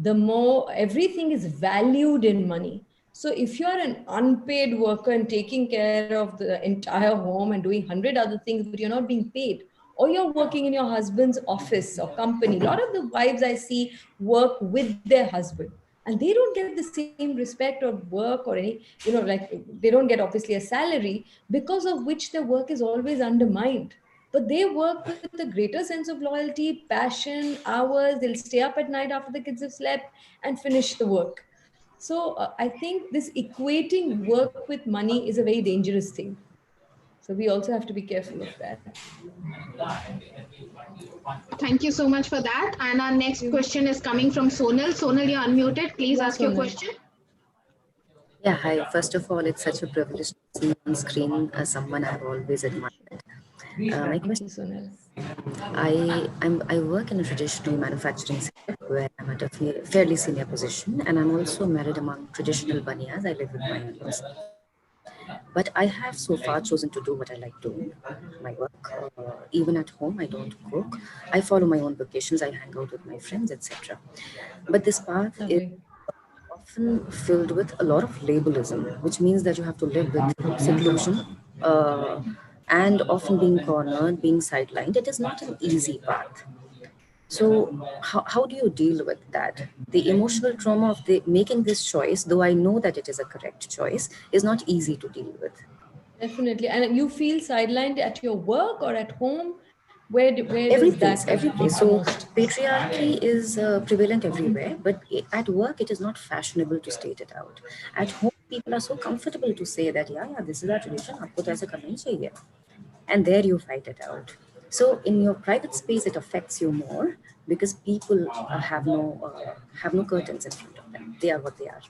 the more everything is valued in money so if you are an unpaid worker and taking care of the entire home and doing 100 other things but you're not being paid or you're working in your husband's office or company a lot of the wives I see work with their husband and they don't get the same respect or work or any you know like they don't get obviously a salary because of which their work is always undermined but they work with a greater sense of loyalty, passion, hours. They'll stay up at night after the kids have slept and finish the work. So I think this equating work with money is a very dangerous thing. So we also have to be careful of that. Thank you so much for that. And our next question is coming from Sonal. Sonal, you're unmuted. Please ask your question. Yeah, hi. First of all, it's such a privilege to see on screen someone I've always admired. My question: I work in a traditional manufacturing sector where I'm at a fairly senior position, and I'm also married among traditional Baniyas. I live with my in-laws. But I have so far chosen to do what I like doing, my work. Even at home, I don't cook. I follow my own vacations. I hang out with my friends, etc. But this path is often filled with a lot of labelism, which means that you have to live with seclusion and often being cornered, being sidelined. It is not an easy path. So how do you deal with that? The emotional trauma of making this choice, though I know that it is a correct choice, is not easy to deal with. Definitely. And you feel sidelined at your work or at home? Where every does place, every place. So patriarchy is prevalent everywhere, but at work it is not fashionable to state it out. At home, people are so comfortable to say that, yeah, this is our tradition, aapko to aisa karna hi chahiye. And there you fight it out. So in your private space, it affects you more because people have no curtains in front of them. They are what they are.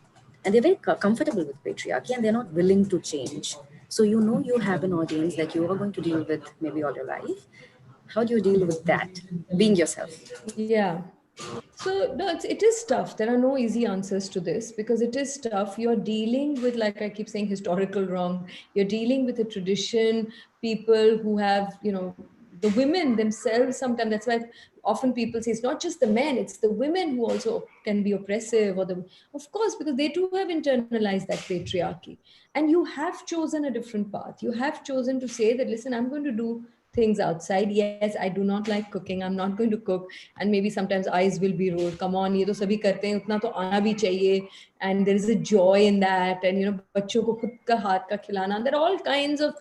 And they're very comfortable with patriarchy and they're not willing to change. So you know you have an audience that you are going to deal with maybe all your life. How do you deal with that? Being yourself. Yeah. So no, it is tough. There are no easy answers to this because it is tough. You're dealing with, like I keep saying, historical wrong. You're dealing with a tradition, people who have, the women themselves sometimes. That's why often people say it's not just the men, it's the women who also can be oppressive, of course, because they too have internalized that patriarchy. And you have chosen a different path. You have chosen to say that, listen, I'm going to do things outside. Yes, I do not like cooking. I'm not going to cook. And maybe sometimes eyes will be rolled. Come on, ये तो सभी करते हैं, उतना तो आना भी चाहिए. And there is a joy in that. And बच्चों को खुद का हाथ का खिलाना. There are all kinds of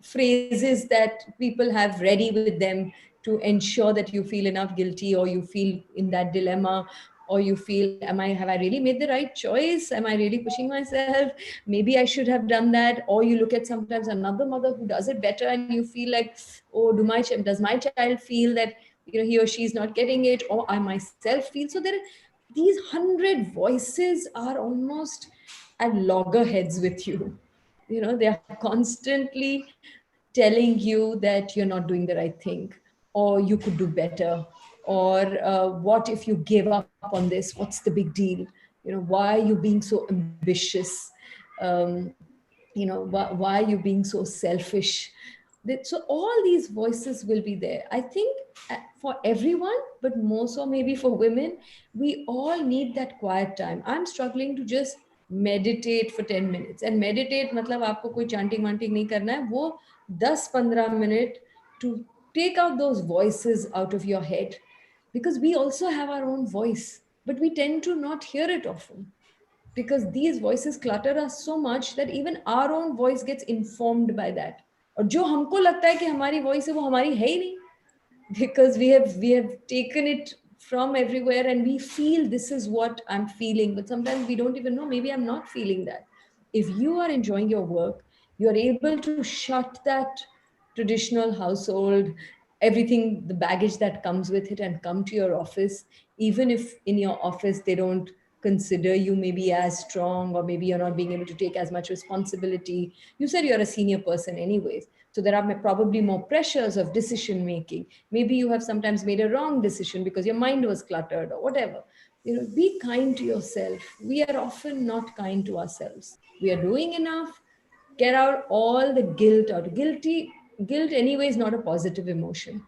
phrases that people have ready with them to ensure that you feel enough guilty, or you feel in that dilemma, or you feel, have I really made the right choice? Am I really pushing myself? Maybe I should have done that. Or you look at sometimes another mother who does it better, and you feel like, oh, does my child feel that he or she is not getting it, or I myself feel? So these 100 voices are almost at loggerheads with you. They are constantly telling you that you're not doing the right thing, or you could do better, or what if you gave up on this? What's the big deal? Why are you being so ambitious? um, why are you being so selfish? So all these voices will be there, I think, for everyone, but more so maybe for women. We all need that quiet time. I'm struggling to just meditate for 10 minutes. And meditate मतलब आपको कोई chanting wanting नहीं करना है, वो 10-15 minute to take out those voices out of your head, because we also have our own voice, but we tend to not hear it often, because these voices clutter us so much that even our own voice gets informed by that. और जो हमको लगता है कि हमारी voice है, वो हमारी है ही नहीं, because we have taken it from everywhere, and we feel this is what I'm feeling, but sometimes we don't even know, maybe I'm not feeling that. If you are enjoying your work, you're able to shut that traditional household, everything, the baggage that comes with it, and come to your office, even if in your office they don't consider you maybe as strong, or maybe you're not being able to take as much responsibility. You said you're a senior person anyways, so there are probably more pressures of decision making. Maybe you have sometimes made a wrong decision because your mind was cluttered, or whatever. Be kind to yourself. We are often not kind to ourselves. We are doing enough. Get out all the guilt out. Guilt anyway is not a positive emotion.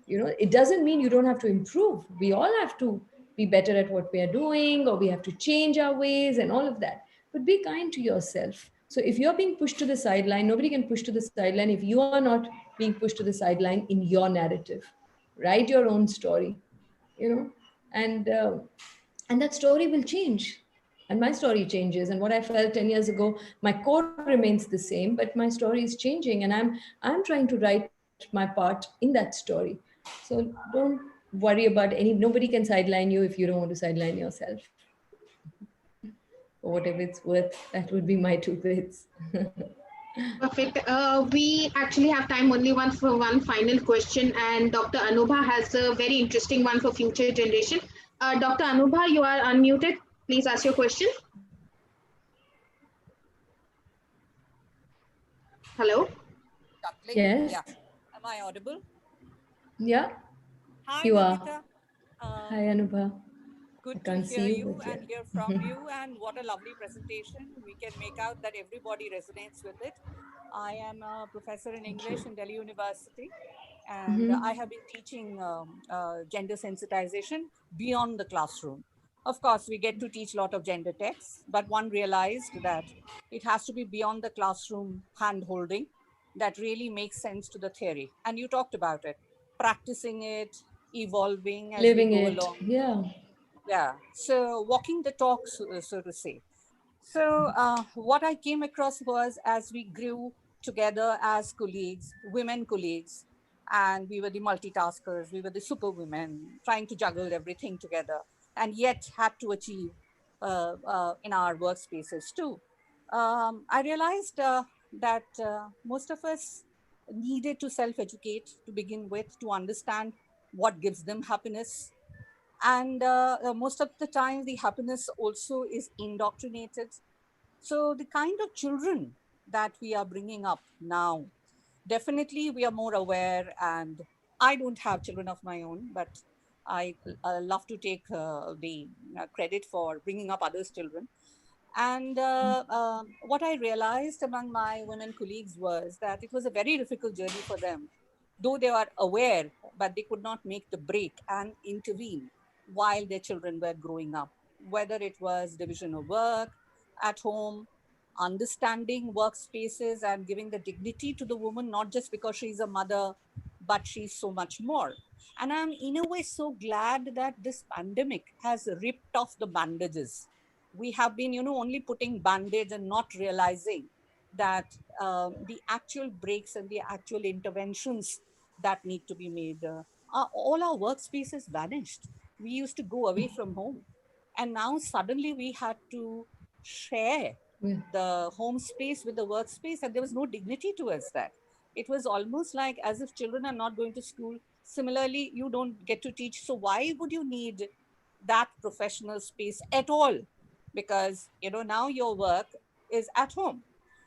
It doesn't mean you don't have to improve. We all have to be better at what we are doing, or we have to change our ways and all of that. But be kind to yourself. So if you're being pushed to the sideline, nobody can push to the sideline if you are not being pushed to the sideline in your narrative. Write your own story, and that story will change. And my story changes, and what I felt 10 years ago, my core remains the same, but my story is changing, and I'm trying to write my part in that story. So don't worry about nobody can sideline you if you don't want to sideline yourself. For whatever it's worth, that would be my 2 bits. Perfect. We actually have time only for one final question, and Dr. Anubha has a very interesting one for future generation. Dr. Anubha, you are unmuted. Please ask your question. Hello? Yes. Yeah. Am I audible? Yeah. Hi, You Nandita. are. Hi, Anubha. Good to hear you and hear from you, and what a lovely presentation. We can make out that everybody resonates with it. I am a professor in English in Delhi University, and I have been teaching gender sensitization beyond the classroom. Of course, we get to teach a lot of gender texts, but one realized that it has to be beyond the classroom hand-holding that really makes sense to the theory. And you talked about it, practicing it, evolving as living we go it. along. Yeah. So walking the talk, so to say. So what I came across was, as we grew together as colleagues, women colleagues, and we were the multitaskers, we were the superwomen, trying to juggle everything together, and yet had to achieve in our workspaces too. I realized that most of us needed to self-educate to begin with, to understand what gives them happiness. And most of the time, the happiness also is indoctrinated. So the kind of children that we are bringing up now. Definitely, we are more aware, and I don't have children of my own, but I love to take the credit for bringing up others' children. And what I realized among my women colleagues was that it was a very difficult journey for them, though they were aware, but they could not make the break and intervene while their children were growing up, whether it was division of work at home, understanding workspaces, and giving the dignity to the woman, not just because she's a mother, but she's so much more. And I'm in a way so glad that this pandemic has ripped off the bandages. We have been, only putting band-aids and not realizing that the actual breaks and the actual interventions that need to be made, all our workspaces vanished. We used to go away from home, and now suddenly we had to share Yeah. the home space with the workspace, and there was no dignity towards that. It was almost like as if children are not going to school. Similarly, you don't get to teach, so why would you need that professional space at all? Because now your work is at home.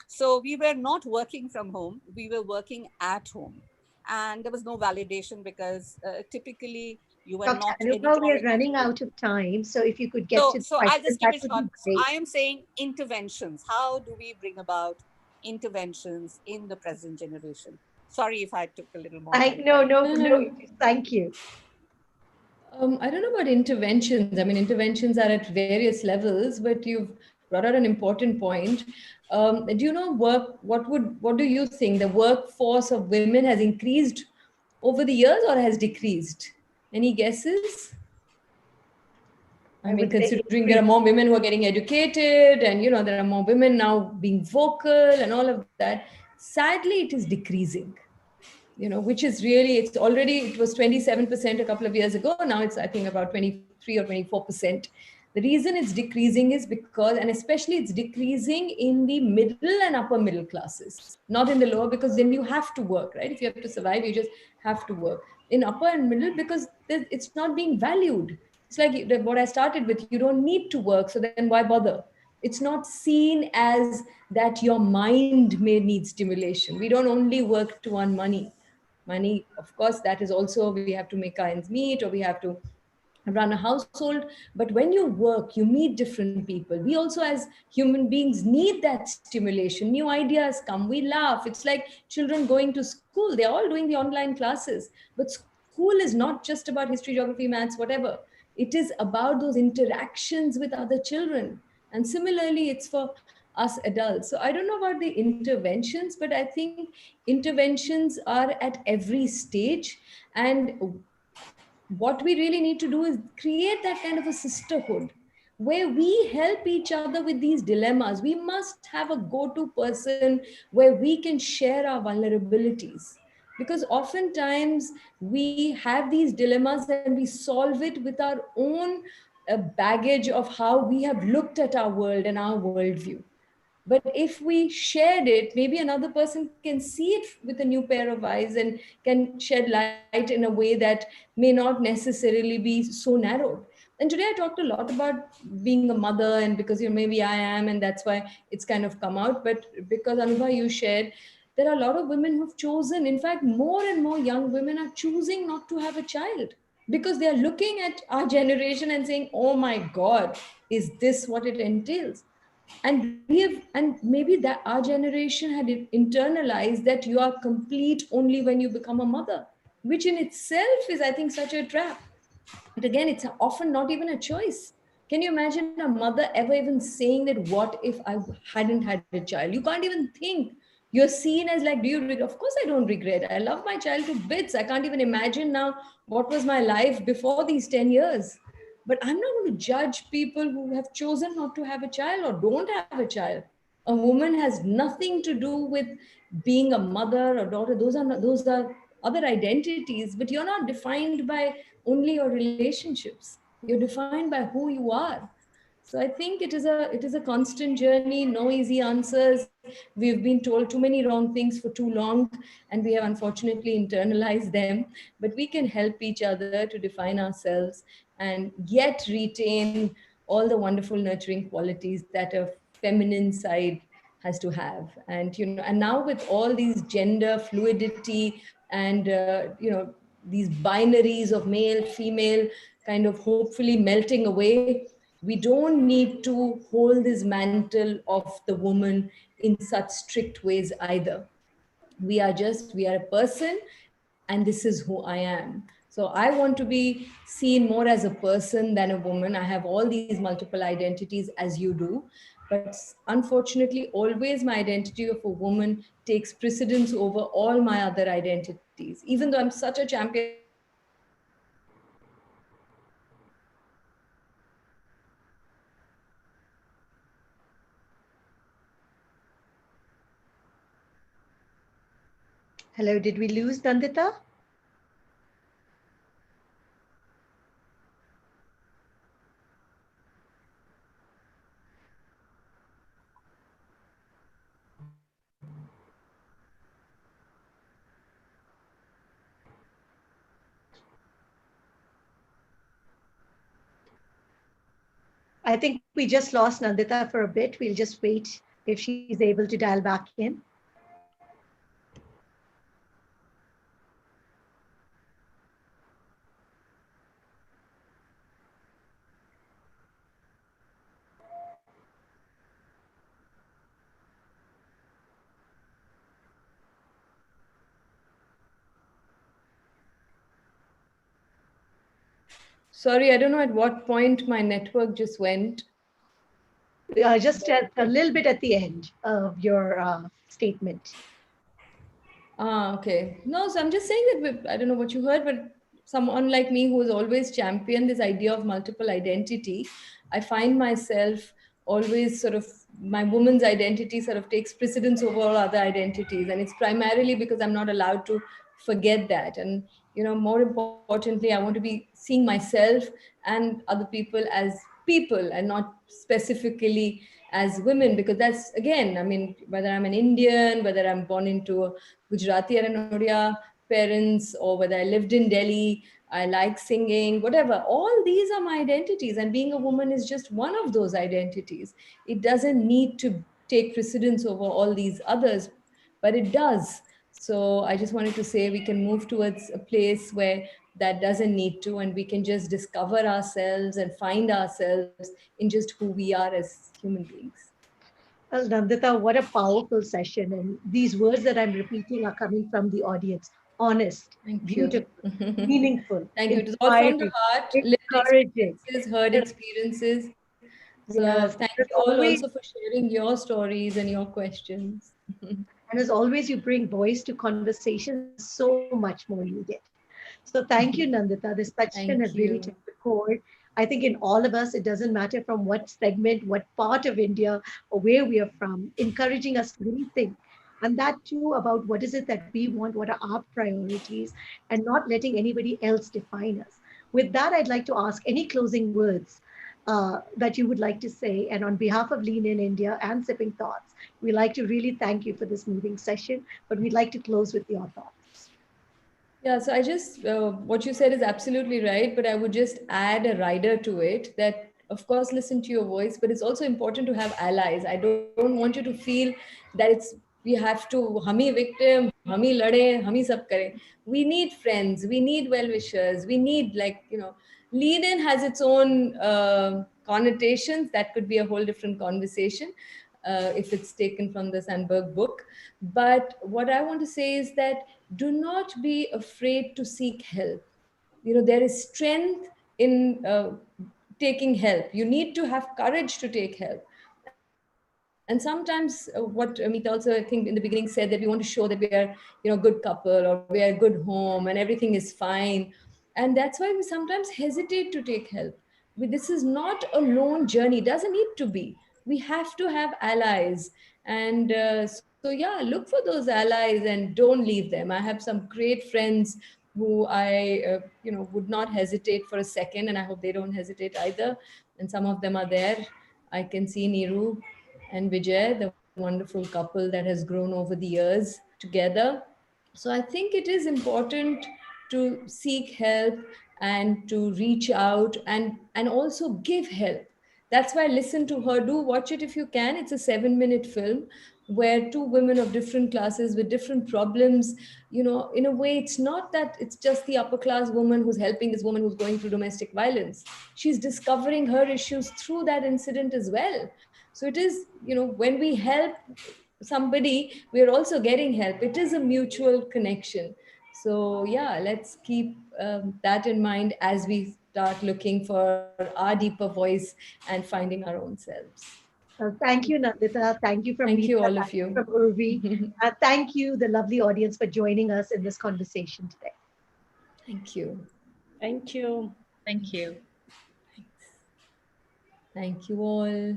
So we were not working from home, we were working at home, and there was no validation because typically you were Dr. not Anupam, we are editorial. running out of time. So if you could get So, to the so I'll question, just keep that it would short. be So great. I am saying interventions. How do we bring about interventions in the present generation? Sorry if I took a little more time. No, no, No, no. no. Thank you. I don't know about interventions. I mean, interventions are at various levels, but you've brought out an important point. Do you know what do you think the workforce of women has increased over the years or has decreased? Any guesses? I I mean, would say considering there are increase. more women who are getting educated, and there are more women now being vocal and all of that. Sadly, it is decreasing. Which is really, it was 27% a couple of years ago. Now it's, I think, about 23 or 24%. The reason it's decreasing is because, and especially it's decreasing in the middle and upper middle classes, not in the lower, because then you have to work, right? If you have to survive, you just have to work. In upper and middle, because it's not being valued. It's like what I started with, you don't need to work, so then why bother? It's not seen as that your mind may need stimulation. We don't only work to earn money. Of course, that is also, we have to make ends meet, or we have to run a household. But when you work, you meet different people. We also, as human beings, need that stimulation. New ideas come, we laugh. It's like children going to school, they're all doing the online classes. But school is not just about history, geography, maths, whatever. It is about those interactions with other children. And similarly, it's for us adults. So I don't know about the interventions, but I think interventions are at every stage. And what we really need to do is create that kind of a sisterhood where we help each other with these dilemmas. We must have a go-to person where we can share our vulnerabilities, because oftentimes we have these dilemmas and we solve it with our own baggage of how we have looked at our world and our worldview. But if we shared it, maybe another person can see it with a new pair of eyes and can shed light in a way that may not necessarily be so narrowed. And today I talked a lot about being a mother, and because maybe I am, and that's why it's kind of come out. But because Anubha, you shared, there are a lot of women who've chosen, in fact, more and more young women are choosing not to have a child because they are looking at our generation and saying, oh my God, is this what it entails? And maybe that our generation had internalized that you are complete only when you become a mother, which in itself is, I think, such a trap. But again, it's often not even a choice. Can you imagine a mother ever even saying that, what if I hadn't had a child? You can't even think. You're seen as like, do you regret? Of course I don't regret. I love my child to bits. I can't even imagine now what was my life before these 10 years. But I'm not going to judge people who have chosen not to have a child or don't have a child. A woman has nothing to do with being a mother or daughter. Those are other identities, but you're not defined by only your relationships. You're defined by who you are. So I think it is a constant journey, no easy answers. We've been told too many wrong things for too long, and we have unfortunately internalized them. But we can help each other to define ourselves and yet retain all the wonderful nurturing qualities that a feminine side has to have. And, and now with all these gender fluidity and, these binaries of male, female kind of hopefully melting away, we don't need to hold this mantle of the woman in such strict ways either. We are a person, and this is who I am. So I want to be seen more as a person than a woman. I have all these multiple identities as you do, but unfortunately always my identity of a woman takes precedence over all my other identities. Even though I'm such a champion of Hello, did we lose Nandita? I think we just lost Nandita for a bit. We'll just wait if she's able to dial back in. Sorry, I don't know at what point my network just went. Just a little bit at the end of your statement. Okay. No, so I'm just saying that I don't know what you heard, but someone like me who has always championed this idea of multiple identity, I find myself always sort of, my woman's identity sort of takes precedence over all other identities. And it's primarily because I'm not allowed to forget that. And, more importantly, I want to be seeing myself and other people as people and not specifically as women, because that's, again, I mean, whether I'm an Indian, whether I'm born into a Gujarati and Odia parents, or whether I lived in Delhi, I like singing, whatever, all these are my identities. And being a woman is just one of those identities. It doesn't need to take precedence over all these others, but it does. So I just wanted to say we can move towards a place where that doesn't need to, and we can just discover ourselves and find ourselves in just who we are as human beings. Well, Nandita, what a powerful session. And these words that I'm repeating are coming from the audience. Honest, beautiful, meaningful. Thank you. It is all from the heart, encouraging. Heard experiences. So yes, thank you all also for sharing your stories and your questions. And as always, you bring voice to conversation so much more needed. So thank you, Nandita. This session has really touched the core. I think in all of us, it doesn't matter from what segment, what part of India, or where we are from, encouraging us to really think. And that too about what is it that we want, what are our priorities, and not letting anybody else define us. With that, I'd like to ask any closing words that you would like to say. And on behalf of Lean In India and Sipping Thoughts, we'd like to really thank you for this moving session, but we'd like to close with your thoughts. Yeah, so I just, what you said is absolutely right, but I would just add a rider to it that, of course, listen to your voice, but it's also important to have allies. I don't want you to feel that we have to, hum hi victim, hum hi lade, hum hi sab kare. We need friends, we need well-wishers, we need Lean In has its own connotations. That could be a whole different conversation if it's taken from the Sandberg book. But what I want to say is that do not be afraid to seek help. There is strength in taking help. You need to have courage to take help. And sometimes what Meeta also, I think, in the beginning said, that we want to show that we are, a good couple, or we are a good home and everything is fine. And that's why we sometimes hesitate to take help. This is not a lone journey. It doesn't need to be. We have to have allies. And so, yeah, look for those allies and don't leave them. I have some great friends who I, would not hesitate for a second, and I hope they don't hesitate either. And some of them are there. I can see Niru and Vijay, the wonderful couple that has grown over the years together. So I think it is important to seek help and to reach out and also give help. That's why listen to her. Do watch it if you can. It's a 7-minute film where two women of different classes with different problems, in a way, it's not that it's just the upper class woman who's helping this woman who's going through domestic violence. She's discovering her issues through that incident as well. So it is, when we help somebody, we're also getting help. It is a mutual connection. So yeah, let's keep that in mind as we start looking for our deeper voice and finding our own selves. Thank you, Nandita. Thank you from Thank Meeta. you, all of Thank you you. from Urvi. Thank you, the lovely audience, for joining us in this conversation today. Thank you. Thank you. Thank you. Thank you all.